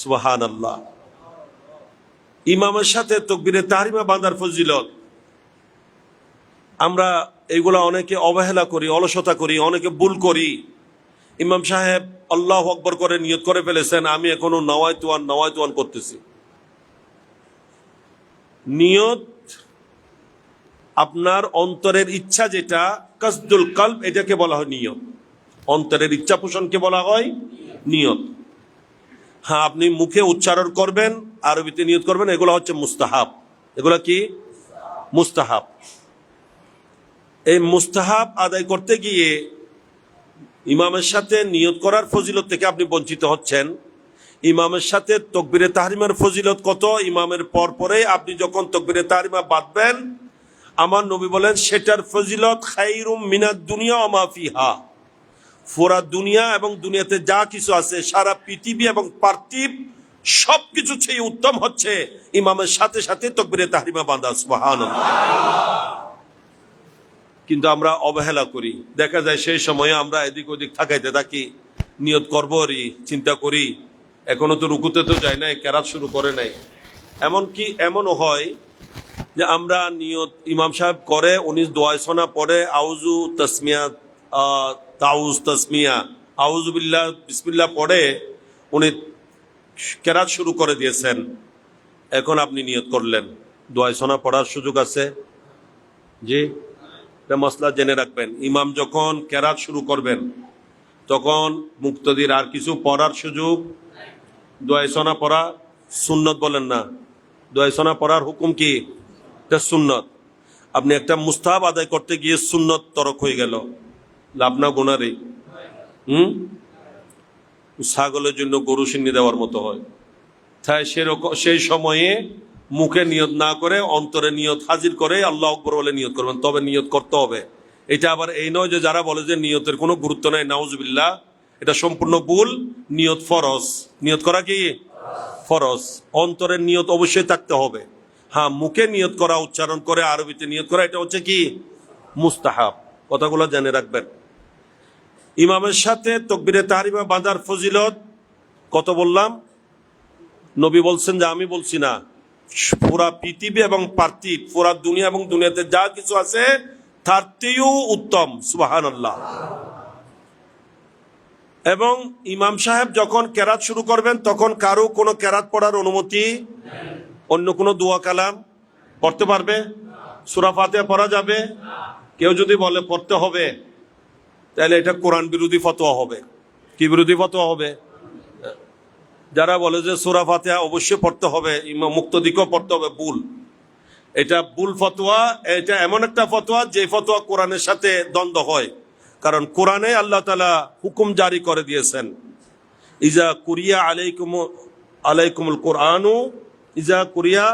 সুবহানাল্লাহ। ইমামের সাথে তাকবীরে তাহরিমা বাঁধার ফজিলত, আমরা এইগুলা অনেকে অবহেলা করি, অলসতা করি, অনেকে ভুল করি। ইমাম সাহেব আল্লাহু আকবার করে নিয়ত করে ফেলেছেন, আমি এখনো নওয়াইতুয়ান করতেছি। নিয়ত আপনার অন্তরের ইচ্ছা, যেটা কাসদুল কলব, এটাকে বলা হয় নিয়ত। অন্তরের ইচ্ছা পোষণকে বলা হয় নিয়ত। হ্যাঁ, আপনি মুখে উচ্চারণ করবেন, আরবিতে নিয়ত করবেন, এগুলো হচ্ছে মুস্তাহাব। এগুলো কি? মুস্তাহাব। এই মুস্তাহাব আদায় করতে গিয়ে ইমামের সাথে নিয়ত করার ফজিলত থেকে আপনি বঞ্চিত হচ্ছেন। ইমামের সাথে তাকবীরে তাহরিমার ফজিলত কত! ইমামের পরে আপনি যখন তাকবীরে তাহরিমা বাঁধবেন, আমার নবী বলেন সেটার ফজিলত খায়রুম মিনাদ দুনিয়া ওয়া মা ফিহা। পুরা দুনিয়া এবং দুনিয়াতে যা কিছু আছে, সারা পৃথিবী এবং পার্থিব সবকিছু চেয়ে উত্তম হচ্ছে ইমামের সাথে সাথে তাকবীরে তাহরিমা বাঁধা। সুবহানাল্লাহ। কিন্তু আমরা অবহেলা করি, দেখা যায় সেই সময়ে আমরা এদিক ওদিক থাকাইতে থাকি, নিয়ত করবো চিন্তা করি, এখনো তো রুকুতে তো যায় নাই, কেরাত শুরু করে নাই। এমনকি এমনও হয় যে আমরা নিয়ত ইমাম সাহেব করে, উনি দোয়া সোনা পড়ে, আউযু তাসমিয়া তাউজ তাসমিয়া আউযু বিল্লাহ বিসমিল্লাহ পড়ে উনি কেরাত শুরু করে দিয়েছেন। এখন আপনি নিয়ত করলেন, দোয়া সোনা পড়ার সুযোগ আছে? জি, এটা মসলা জেনে রাখবেন। ইমাম যখন কেরাত শুরু করবেন তখন মুক্তদির আর কিছু পড়ার সুযোগ, দোয়া সোনা পড়া সুন্নত বলেন না, দোয়া সোনা পড়ার হুকুম কি? এটা সুন্নত। আপনি একটা মুস্তাহাব আদায় করতে গিয়ে সুন্নত তরক হয়ে গেল, লাভ না গুনাহই? ছাগলের জন্য গরু সিন্নি দেওয়ার মতো হয়। তাই সেরকম সেই সময়ে মুখে নিয়ত না করে অন্তরে নিয়ত হাজির করে আল্লাহ আকবার বলে নিয়ত করবেন, তবে নিয়ত করতে হবে। এটা আবার এই নয় যে যারা বলে যে নিয়তের কোনো গুরুত্ব নাই, নাউজুবিল্লাহ, এটা সম্পূর্ণ ভুল। নিয়ত ফরজ, নিয়ত করা কি ফরজ। অন্তরের নিয়ত অবশ্যই থাকতে হবে। হ্যাঁ, মুখে নিয়ত করা, উচ্চারণ করে আরবিতে নিয়ত করা, এটা হচ্ছে কি মুস্তাহাব। কথাগুলো জেনে রাখবেন। ইমামের সাথে তাকবীরে তাহরিমা বাঁধার ফজিলত কত বললাম? নবী বলছেন যে আমি বলছি না, পুরা পৃথিবী এবং পার্থিব, পুরা দুনিয়া এবং দুনিয়াতে যা কিছু আছে তার চেয়েও উত্তম। সুবহানাল্লাহ। এবং ইমাম সাহেব যখন কেরাত শুরু করবেন তখন কারো কোনো কেরাত পড়ার অনুমতি, অন্য কোনো দোয়া কালাম পড়তে পারবে? সূরা ফাতিহা পড়া যাবে? কেউ যদি বলে পড়তে হবে, তাহলে এটা কোরআন বিরোধী ফতোয়া হবে। কি বিরোধী ফতোয়া হবে? যারা বলে যে সূরা ফাতিহা অবশ্যই পড়তে হবে, ইমাম মুক্তদিকেও পড়তে হবে, ভুল। এটা ভুল ফতোয়া। এটা এমন একটা ফতোয়া যে ফতোয়া কোরআনের সাথে দ্বন্দ্ব হয়। কারণ কোরআনে আল্লাহ তাআলা হুকুম জারি করে দিয়েছেন, ইজা কুরিয়া আলাইকুমুল কোরআনু, ইজা কুরিয়া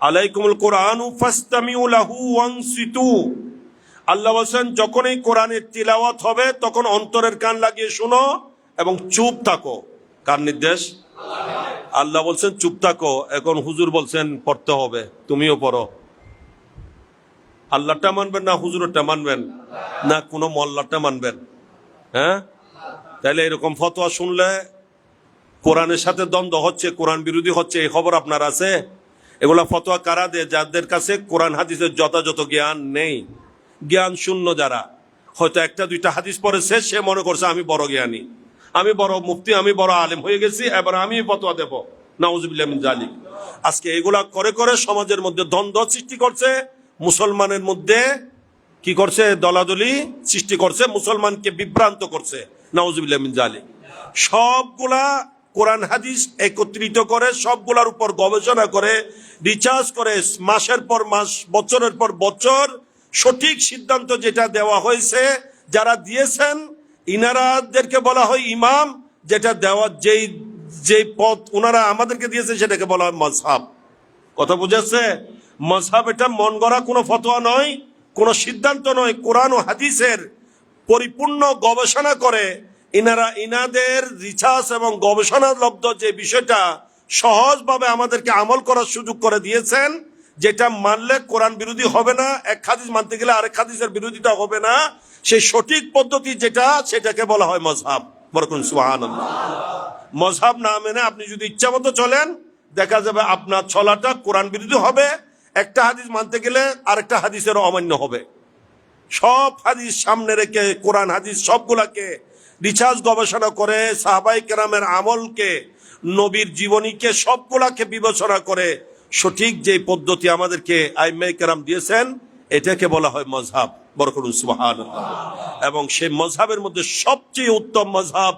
আলাইকুমুল কোরআনু ফাসতামিউ লাহু ওয়ানসিতু। আল্লাহ বলেন যখন এই কোরআনের তিলাওয়াত হবে তখন অন্তরের কান লাগিয়ে শোনো এবং চুপ থাকো। কার নির্দেশ? আল্লাহ বলছেন চুপ থাকো। এখন হুজুর বলছেন পড়তে হবে, তুমিও পড়ো। আল্লাহটা মানবেন না হুজুরটা মানবেন না কোনো মোল্লাটা মানবেন? হ্যাঁ, তাহলে এরকম ফতোয়া শুনলে কোরআনের সাথে দ্বন্দ্ব হচ্ছে, কোরআন বিরোধী হচ্ছে, এই খবর আপনার আছে? এগুলা ফতোয়া কারা দেয়? যাদের কাছে কোরআন হাদিসের যথাযথ জ্ঞান নেই, জ্ঞান শূন্য যারা। হয়তো একটা দুইটা হাদিস পড়েছে, সে মনে করছে আমি বড় জ্ঞানী, আমি বড় মুফতি, আমি বড় আলেম হয়ে গেছি, এবার আমি ফতোয়া দেব। নাউজুবিল্লাহ মিন যালিক। আজকে এগুলা করে করে সমাজের মধ্যে দ্বন্দ্ব সৃষ্টি করছে, মুসলমানের মধ্যে কি করছে? দলাদলি সৃষ্টি করছে, মুসলমানকে বিভ্রান্ত করছে। নাউজুবিল্লাহ মিন যালিক। সবগুলা কোরআন হাদিস একত্রিত করে সবগুলোর উপর গবেষণা করে রিসার্চ করে মাসের পর মাস বছরের পর বছর সঠিক সিদ্ধান্ত যেটা দেওয়া হয়েছে যারা দিয়েছেন ইনারাদেরকে বলা হয় ইমাম, যেটা দেওয়া যেই পথ ওনারা আমাদেরকে দিয়েছে সেটাকে বলা হয় মাযহাব। কথা বুঝাচ্ছে? মাযহাব এটা মন গড়া কোনো ফতোয়া নয়, কোনো সিদ্ধান্ত নয়, কোরআন ও হাদিসের পরিপূর্ণ গবেষণা করে ইনাদের রিসার্চ এবং গবেষণালব্ধ যে বিষয়টা সহজভাবে আমাদেরকে আমল করার সুযোগ করে দিয়েছেন, যেটা মানলে কোরআন বিরোধী হবে না, এক হাদিস মানতে গেলে আরেক হাদিসের বিরোধিতা হবে না, সেই সঠিক পদ্ধতি যেটা সেটাকে বলা হয় মাযহাব। বরকুন সুবহানাল্লাহ। মাযহাব না মেনে আপনি যদি ইচ্ছা মতো চলেন, দেখা যাবে আপনার চলাটা কোরআন বিরোধী হবে, একটা হাদিস মানতে গেলে আরেকটা হাদিসের অমান্য হবে। সব হাদিস সামনে রেখে কোরআন হাদিস সবগুলাকে রিসার্চ গবেষণা করে সাহাবায়ে কেরামের আমলকে, নবীর জীবনীকে সবগুলাকে বিবেচনা করে সঠিক যে পদ্ধতি আমাদেরকে আইম্মায়ে কেরাম দিয়েছেন এটাকে বলা হয় মাযহাব। বরকত সুবহানাল্লাহ। এবং সেই মাযহাবের মধ্যে সবচেয়ে উত্তম মাযহাব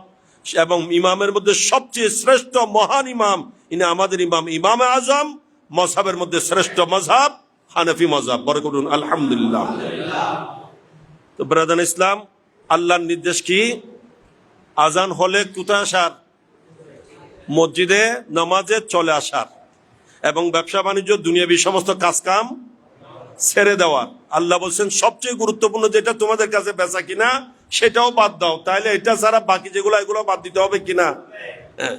এবং ইমামের মধ্যে সবচেয়ে শ্রেষ্ঠ মহান ইমাম ইনি আমাদের ইমাম, ইমামে আজম। মাযহাবের মধ্যে শ্রেষ্ঠ মাযহাব হানাফি মাযহাব। বরকত আলহামদুলিল্লাহ। তো ব্রাদার ইসলাম, আল্লাহর নির্দেশ কি? আজান হলে কোথায় আসার? মসজিদে নামাজে চলে আসার এবং ব্যবসা বাণিজ্য দুনিয়াবি সমস্ত কাজকাম ছেড়ে দেওয়া। আল্লাহ বলছেন সবচেয়ে গুরুত্বপূর্ণ যেটা তোমাদের কাছে বেচা কিনা সেটাও বাদ দাও। তাইলে এটা ছাড়া বাকি যেগুলো এগুলো বাদ দিতে হবে কিনা? হ্যাঁ।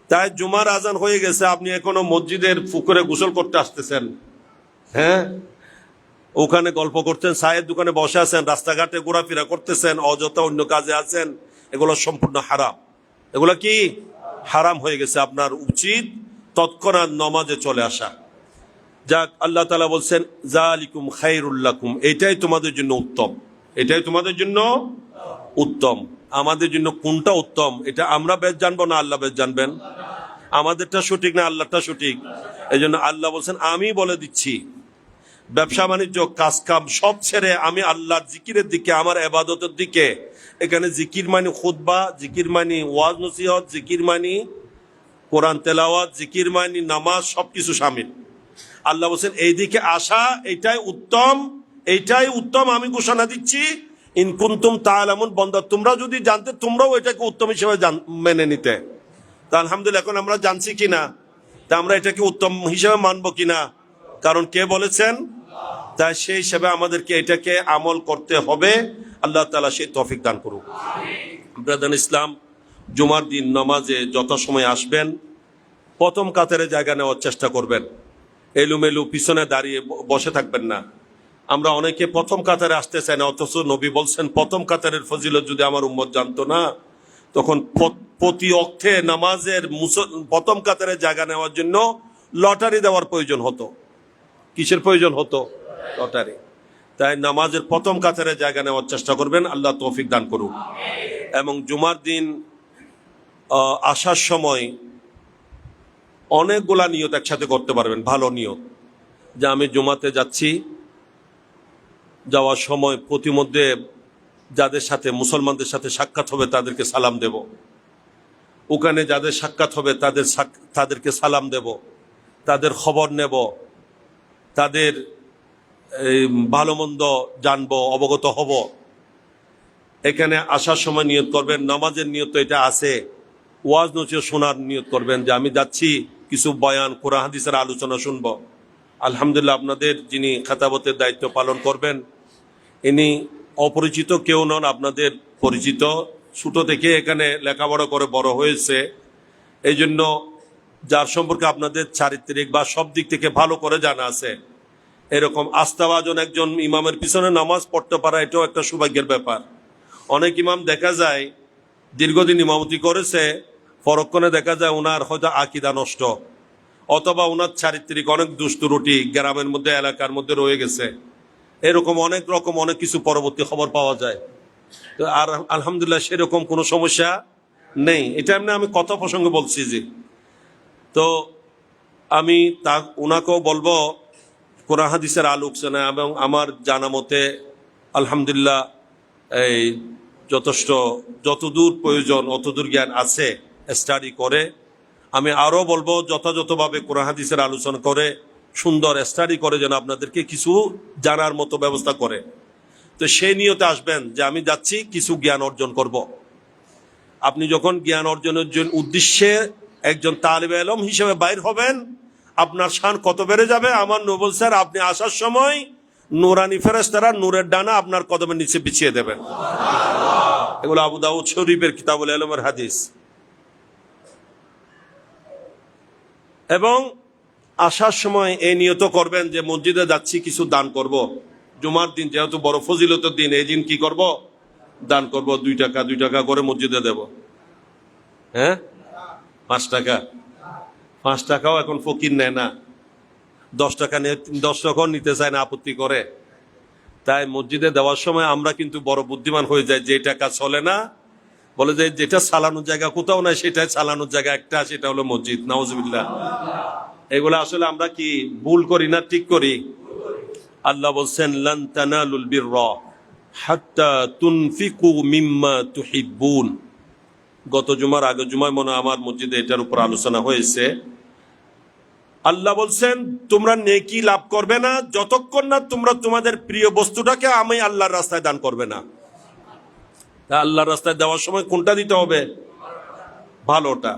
তাই জুমার আজান হয়ে গেছে, আপনি এখনো মসজিদের পুকুরে গোসল করতে আসতেছেন, হ্যাঁ, ওখানে গল্প করতেন, চায়ের দোকানে বসে আছেন, রাস্তাঘাটে ঘোরাফেরা করতেছেন, অযথা অন্য কাজে আছেন, এগুলো সম্পূর্ণ হারাম। এগুলো কি হারাম হয়ে গেছে। আপনার উচিত তৎক্ষণাৎ নামাজে চলে আসা। যাক, আল্লাহ তাআলা বলছেন যালিকুম খায়রুল লাকুম, এটাই তোমাদের জন্য উত্তম, এটাই তোমাদের জন্য উত্তম। আমাদের জন্য কোনটা উত্তম এটা আমরা বেশ জানবো না আল্লাহ বেশ জানবেন? আমাদেরটা সঠিক না আল্লাহটা সঠিক? এই জন্য আল্লাহ বলছেন আমি বলে দিচ্ছি, ব্যবসা বাণিজ্য কাজ কাম সব ছেড়ে আমি আল্লাহর জিকিরের দিকে, আমার ইবাদতের দিকে। এখানে জিকির মানে খুতবা, জিকির মানে ওয়াজ নসিহত, জিকির মানে কোরআন তেলাওয়াত, জিকির মানে নামাজ, সবকিছু শামিল। আল্লাহ বলছেন এই দিকে আসা এটাই উত্তম, এইটাই উত্তম। আমি ঘোষণা দিচ্ছি ইন কুনতুম তাআলামুন, বান্দা তোমরা যদি জানতে তোমরাও এটাকে উত্তম হিসেবে মেনে নিতে। তা আলহামদুলিল্লাহ এখন আমরা জানছি কিনা, তা আমরা এটাকে উত্তম হিসেবে মানবো কিনা? কারণ কে বলেছেন? তাই সেই হিসেবে আমাদেরকে এটাকে আমল করতে হবে। আল্লাহ তাআলা সেই তৌফিক দান করুক। ব্রাদার ইসলাম, জুমার দিন নামাজে যত সময় আসবেন প্রথম কাতারে জায়গা নেওয়ার চেষ্টা করবেন। এলুমেলু পিছনে দাঁড়িয়ে বসে থাকবেন না। আমরা অনেকে প্রথম কাতারে আসতে চাই না, অথচ নবী বলছেন প্রথম কাতারের ফজিলত যদি আমার উম্মত জানতো না, তখন প্রতি অক্তে নামাজের প্রথম কাতারে জায়গা নেওয়ার জন্য লটারি দেওয়ার প্রয়োজন হতো। কিসের প্রয়োজন হতো? লটারি। তাই নামাজের প্রথম কাতারে জায়গা নেওয়ার চেষ্টা করবেন। আল্লাহ তৌফিক দান করুক। এবং জুমার দিন আসার সময় অনেকগুলা নিয়ত একসাথে করতে পারবেন। ভালো নিয়ত যে আমি জুমাতে যাচ্ছি, যাওয়ার সময় প্রতিমধ্যে যাদের সাথে মুসলমানদের সাথে সাক্ষাৎ হবে তাদেরকে সালাম দেব, ওখানে যাদের সাক্ষাৎ হবে তাদেরকে সালাম দেব, তাদের খবর নেব, তাদের ভালো মন্দ জানবো, অবগত হব। এখানে আসার সময় নিয়ত করবেন, নামাজের নিয়ত এটা আছে, ওয়াজ নসিহত শোনার নিয়ত করবেন যে আমি যাচ্ছি কিছু বয়ান কোরআন হাদিসের আলোচনা শুনব। আলহামদুলিল্লাহ, আপনাদের যিনি খেতাবতের দায়িত্ব পালন করবেন ইনি অপরিচিত কেউ নন, আপনাদের পরিচিত, ছোট থেকে এখানে লেখাপড়া করে বড় হয়েছে। এই জন্য যার সম্পর্কে আপনাদের চারিত্রিক বা সব দিক থেকে ভালো করে জানা আছে, এরকম আস্থাভাজন একজন ইমামের পিছনে নামাজ পড়তে পারা এটাও একটা সৌভাগ্যের ব্যাপার। অনেক ইমাম দেখা যায় দীর্ঘদিন ইমামতি করেছে, পরক্ষণে দেখা যায় ওনার হয়তো আকীদা নষ্ট, অথবা ওনার চারিত্রিক অনেক দুষ্টুরুটি গ্রামের মধ্যে এলাকার মধ্যে রয়ে গেছে। এরকম অনেক কিছু পরবর্তী খবর পাওয়া যায়। তো আর আলহামদুলিল্লাহ সেরকম কোনো সমস্যা নেই। এটা এমনি আমি কথা প্রসঙ্গে বলছি যে, তো আমি ওনাকেও বলবো কোরআন হাদিসের আলোচনা এবং আমার জানা মতে আলহামদুলিল্লাহ এই যথেষ্ট যতদূর প্রয়োজন অতদূর জ্ঞান আছে স্টাডি করে, আমি আরও বলবো যথাযথভাবে কোরআন হাদিসের আলোচনা করে সুন্দর স্টাডি করে যেন আপনাদেরকে কিছু জানার মতো ব্যবস্থা করে। তো সেই নিয়তে আসবেন যে আমি যাচ্ছি কিছু জ্ঞান অর্জন করব। আপনি যখন জ্ঞান অর্জনের জন্য উদ্দেশ্যে একজন তালিবে ইলম হিসেবে বাইর হবেন, আপনার শান কত বেড়ে যাবে। আমার নবী বলছেন আপনি আসার সময় নূরানি ফেরেশতারা নূরের ডানা আপনার কদমের নিচে বিছিয়ে দেবেন। এগুলো আবু দাউদ শরীফের কিতাবুল ইলমের হাদিস। এবং আসার সময় এই নিয়ত করবেন যে মসজিদে যাচ্ছি কিছু দান করব। জুমার দিন যেহেতু বড় ফজিলতের দিন, এই দিন কি করব? দান করব। 2 টাকা 2 টাকা করে মসজিদে দেব। হ্যাঁ, 5 টাকা 5 টাকাও এখন ফকির নেয় না। 10 টাকা নিয়ে 10 টাকাও নিতে চায় না, আপত্তি করে। তাই মসজিদে দেওয়ার সময় আমরা কিন্তু বড় বুদ্ধিমান হয়ে যাই। যে টাকা চলে না, বলে যে যেটা চালানোর জায়গা কোথাও নাই, সেটাই চালানোর জায়গা একটা, সেটা হলো মসজিদ। নাউজুবিল্লাহ। এগুলো আসলে আমরা কি ভুল করি না ঠিক করি? আল্লাহ বলছেন লান তানালুল বিররা হাত্তা তুনফিকু মিম্মা তুহিব্বুন। গত জুমার আগে জুমায় মনে আমার মসজিদে এটার উপর আলোচনা হয়েছে। আল্লাহ বলছেন তোমরা নেকি লাভ করবে না যতক্ষণ না তোমরা তোমাদের প্রিয় বস্তুটাকে আমি আল্লাহর রাস্তায় দান করবে না। তা আল্লাহর রাস্তায় দেওয়ার সময় কোনটা দিতে হবে? ভালোটা,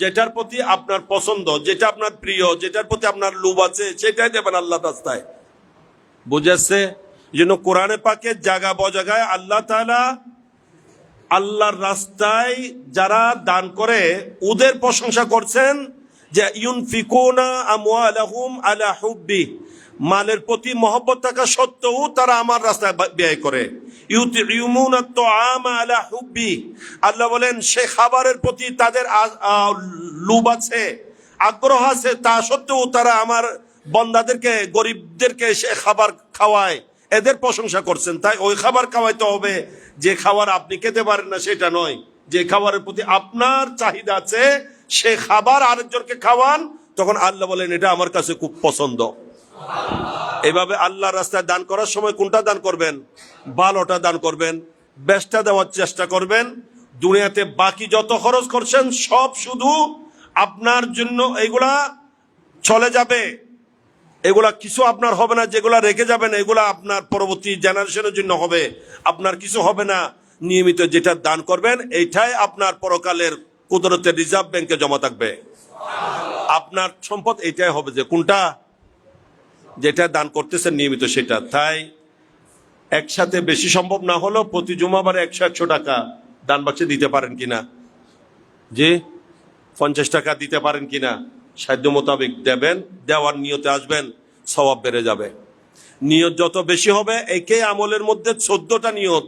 যেটার প্রতি আপনার পছন্দ, যেটা আপনার প্রিয়, যেটার প্রতি আপনার লোভ আছে, সেটাই দেবেন আল্লাহর রাস্তায়। বুঝেছে? এই জন্য কোরআনে পাকে জায়গা বজাগায় আল্লাহ তাআলা আল্লাহর রাস্তায় যারা দান করে ওদের প্রশংসা করছেন যে ইউনফিকুনা আমওয়ালাহুম আলা হুব্বি, মালের প্রতি মহব্বত থাকা সত্ত্বেও তারা আমার রাস্তায় ব্যয় করে। ইউতিউমুনা তুআমা আলা হুব্বি, আল্লাহ বলেন সে খাবারের প্রতি তাদের লোভ আছে, আগ্রহ আছে, তা সত্ত্বেও তারা আমার বান্দাদেরকে, গরিবদেরকে সে খাবার খাওয়ায়। এদের প্রশংসা করছেন। তাই ওই খাবার খাওয়াইতে হবে যে খাবার আপনি খেতে পারেন না, সেটা নয়। যে খাবারের প্রতি আপনার চাহিদা আছে সে খাবার আরেকজনকে খাওয়ান, তখন আল্লাহ বলেন এটা আমার কাছে খুব পছন্দ। এভাবে আল্লাহর রাস্তায় দান করার সময় কোনটা দান করবেন? ভালোটা দান করবেন, বেশটা দেওয়ার চেষ্টা করবেন। দুনিয়াতে বাকি যত খরচ করছেন সব শুধু আপনার জন্য, এগুলা চলে যাবে, এগুলা কিছু আপনার হবে না। যেগুলা রেখে যাবেন এগুলা আপনার পরবর্তী জেনারেশনের জন্য হবে, আপনার কিছু হবে না। নিয়মিত যেটা দান করবেন এইটাই আপনার পরকালের কুদরতের রিজার্ভ ব্যাংকে জমা থাকবে। আপনার সম্পদ এইটাই হবে। যে কোনটা? যেটা দান করতেছেন নিয়মিত সেটা। তাই একসাথে বেশি সম্ভব না হলেও প্রতি জুমাবারে 100 টাকা দান বাক্সে দিতে পারেন কিনা? জি, 50 টাকা দিতে পারেন কিনা? সাধ্য মোতাবেক দেবেন। দেওয়ার নিয়তে আসবেন, সওয়াব বেড়ে যাবে। নিয়ত যত বেশি হবে, একই আমলের মধ্যে 14টা নিয়ত,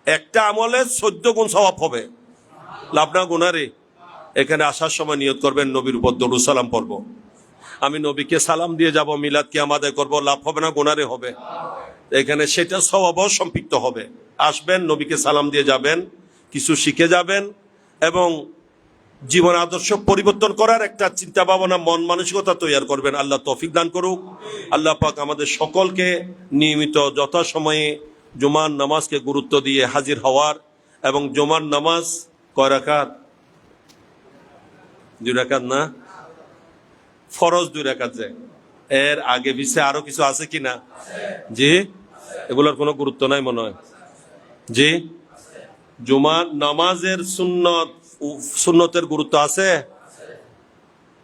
একটা আমলে 14 গুণ সওয়াব হবে। লাভ না গুনারে? এখানে আসার সময় নিয়ত করবেন নবীর উপর দরুদ সালাম পড়ব, আমি নবীকে সালাম দিয়ে যাব, মিলাদ কি আমাদের করব। লাভ হবে না গুনারে হবে? এখানে সেটা সওয়াবও সম্পৃক্ত হবে। আসবেন, নবীকে সালাম দিয়ে যাবেন, কিছু শিখে যাবেন এবং জীবন আদর্শ পরিবর্তন করার একটা চিন্তা ভাবনা, মন মানসিকতা তৈরি করবেন। আল্লাহ তৌফিক দান করুক। আল্লাহ পাক আমাদের সকলকে নিয়মিত যথাসময়ে জুমার নামাজকে গুরুত্ব দিয়ে হাজির হওয়ার এবং জুমার নামাজ কয় রাকাত? 2 রাকাত না? ফরজ 2 রাকাত। যে এর আগে পিছে আরো কিছু আছে কিনা? জি, এগুলোর কোনো গুরুত্ব নাই মনে হয়। জি, জুমার নামাজের সুন্নতের গুরুত্ব আছে।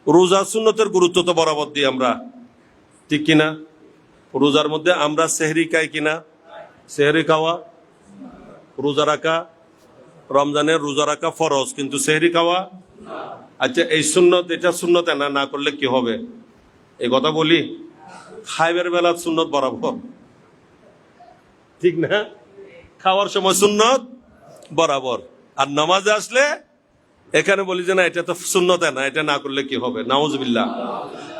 রোজা সুন্নতের গুরুত্ব তো বরাবর দিই আমরা, ঠিক কিনা? রোজার মধ্যে আমরা সেহরি খাই কিনা? সেহরি খাওয়া, রোজা রাখা, রমজানের রোজা রাখা ফরজ, কিন্তু সেহরি খাওয়া আচ্ছা এই সুন্নত, এটা সুন্নত না, না করলে কি হবে? এই কথা বলি, খাইবের বেলা সুন্নত বরাবর, ঠিক না? খাওয়ার সময় সুন্নত বরাবর। আর নামাজে আসলে এখানে বলি যে না এটা তো সুন্নত না, এটা না করলে কি হবে? নাউজুবিল্লাহ।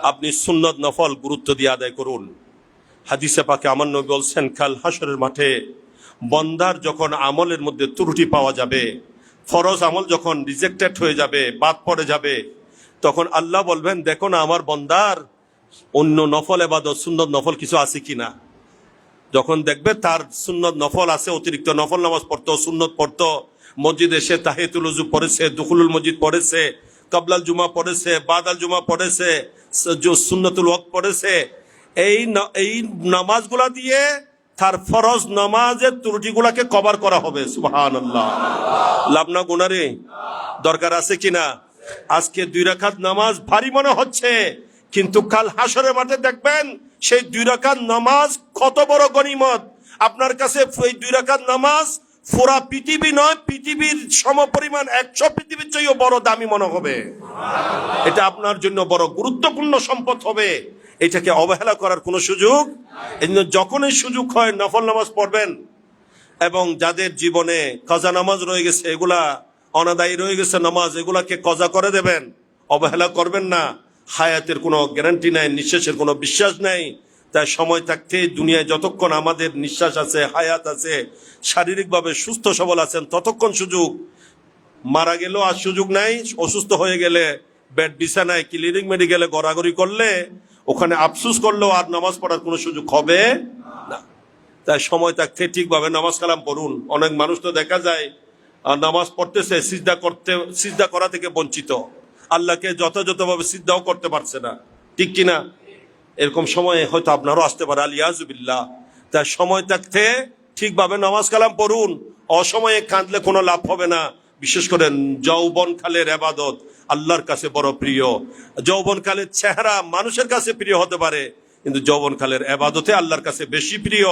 আপনি সুন্নত নফল গুরুত্ব দিয়ে আদায় করুন। হাদিসে পাকে আমার নবী বলছেন কাল হাসরের মাঠে বন্দার যখন আমলের মধ্যে ত্রুটি পাওয়া যাবে, ফরজ আমল যখন রিজেক্টেড হয়ে যাবে, বাদ পড়ে যাবে, তখন আল্লাহ বলবেন দেখো না আমার বন্দার অন্য নফল ইবাদত, সুন্নত নফল কিছু আছে কিনা। যখন দেখবে তার সুন্নত নফল আছে, অতিরিক্ত নফল নামাজ পড়তো, সুন্নত পড়তো, মসজিদ এসে তাহিয়াতুল উযু পড়েছে, দুখুলুল মসজিদ পড়েছে, কাবলাল জুমা পড়েছে, বাদাল জুমা পড়েছে, সুন্নতুল ওয়াক্ত পড়েছে, এই নামাজগুলা দিয়ে তার ফরজ নামাজের ত্রুটিগুলাকে কভার করা হবে। সুবহানাল্লাহ। লাভ না গুনারে? দরকার আছে কিনা? আজকে 2 রাকাত নামাজ ভারী মনে হচ্ছে, কিন্তু কাল হাসরের মাঠে দেখবেন সেই 2 রাকাত নামাজ কত বড় গনিমত। আপনার কাছে এই 2 রাকাত নামাজ পুরা পৃথিবী নয়, পৃথিবীর সমপরিমাণ 100 পৃথিবীর চেয়েও বড় দামি মনে হবে। এটা আপনার জন্য বড় গুরুত্বপূর্ণ সম্পদ হবে। এটাকে অবহেলা করার কোনো সুযোগ। এজন্য যখনই সুযোগ হয় নফল নামাজ পড়বেন, এবং যাদের জীবনে কাজা নামাজ রয়ে গেছে, এগুলা অনাদায়ী রয়ে গেছে নামাজ, এগুলাকে কজা করে দেবেন, অবহেলা করবেন না। হায়াতের কোনো গ্যারান্টি নাই, নিঃশ্বাসের কোনো বিশ্বাস নাই। তাই সময় থাকতে দুনিয়ায় যতক্ষণ আমাদের নিঃশ্বাস আছে, হায়াত আছে, শারীরিকভাবে সুস্থ সবল আছেন, ততক্ষণ সুযোগ। মারা গেলেও আর সুযোগ নাই। অসুস্থ হয়ে গেলে বেড বিছানায় ক্লিনিক মেডিকেলে গড়াগড়ি করলে, ওখানে আফসুস করলেও আর নামাজ পড়ার কোনো সুযোগ হবে না। তাই সময় থাকতে ঠিকভাবে নামাজ কালাম পড়ুন। অনেক মানুষ তো দেখা যায় নামাজ পড়তেছে, সিজদা করা থেকে বঞ্চিত, আল্লাহকে যথাযথভাবে সিজদাও করতে পারছে না, ঠিক কিনা? এরকম সময় হয়তো আপনারও আসতে পারে, আলিয়াজুবিল্লাহ। তাই সময় থাকতে ঠিকভাবে নামাজ কালাম পড়ুন। অসময়ে কাঁদলে কোনো লাভ হবে না। বিশেষ করে যৌবনকালের ইবাদত আল্লাহর কাছে বড় প্রিয়। যৌবনকালের চেহারা মানুষের কাছে প্রিয় হতে পারে, কিন্তু যৌবনকালের ইবাদতে আল্লাহর কাছে বেশি প্রিয়।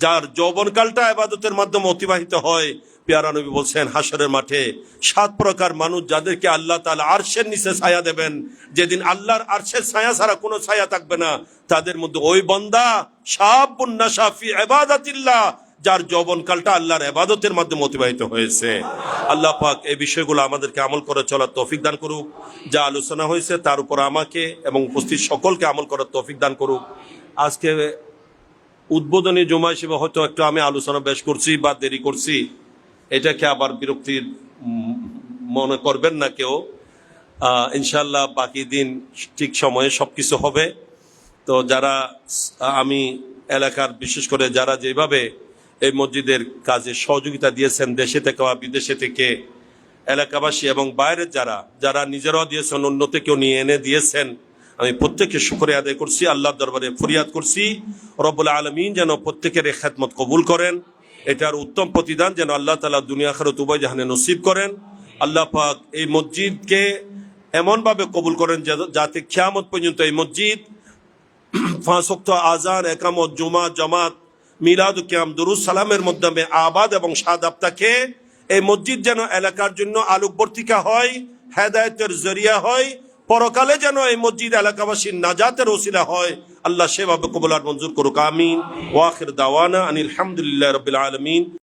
যার যৌবনকালটা ইবাদতের মাধ্যমে অতিবাহিত হয়, পেয়ারা নবী বলছেন হাসরের মাঠে 7 প্রকার মানুষ যাদেরকে আল্লাহ তাআলা আরশের নিচে ছায়া দেবেন, যেদিন আল্লাহর আরশের ছায়া ছাড়া কোনো ছায়া থাকবে না, তাদের মধ্যে ওই বান্দা শাবুন নাশা ফি ইবাদাতিল্লাহ, যার যৌবনকালটা আল্লাহর ইবাদতের মাধ্যমে অতিবাহিত হয়েছে। আল্লাহ পাক এই বিষয়গুলো আমাদেরকে আমল করে চলার তৌফিক দান করুক। যা আলোচনা হয়েছে তার উপর আমাকে এবং উপস্থিত সকলকে আমল করার তৌফিক দান করুক। আজকে উদ্বোধনী জুমা হিসেবে হয়তো একটু আমি আলোচনা বেশ করছি বা দেরি করছি, এটাকে আবার বিরক্তির মনে করবেন না কেউ। ইনশাল্লাহ বাকি দিন ঠিক সময়ে সবকিছু হবে। তো যারা আমি এলাকার বিশেষ করে যারা যেভাবে এই মসজিদের কাজে সহযোগিতা দিয়েছেন, দেশে থেকে বা বিদেশে থেকে, এলাকাবাসী এবং বাইরের যারা নিজেরাও দিয়েছেন, অন্য থেকেও নিয়ে এনে দিয়েছেন, আমি প্রত্যেককে শুকরিয়া আদায় করছি। আল্লাহর দরবারে ফরিয়াদ করছি রব্বুল আলামিন যেন প্রত্যেকের এই খেদমত কবুল করেন। এটার উত্তম প্রতিদান যেন আল্লাহ তাআলা দুনিয়া আখিরাত উভয় জাহানে নসিব করেন। আল্লাহ পাক এই মসজিদকে এমনভাবে কবুল করেন যাতে কিয়ামত পর্যন্ত এই মসজিদ 5 ওয়াক্ত আযান, একামত, জুমা, জামাত, মিলাদ ও কিয়াম, দুরূদ সালামের মাধ্যমে আবাদ এবং শাদাব থাকে। এই মসজিদ যেন এলাকার জন্য আলোকবর্তিকা হয়, হেদায়েতের জরিয়া হয়, পরকালে যেন এই মসজিদ এলাকাবাসীর নাজাতের ওসিলা হয়। আল্লাহ সেভাবে কবুল আর মঞ্জুর করুক, আমিন। ওয়া আখির দাওয়ানা আনিল হামদুলিল্লাহি রাব্বিল আলামিন।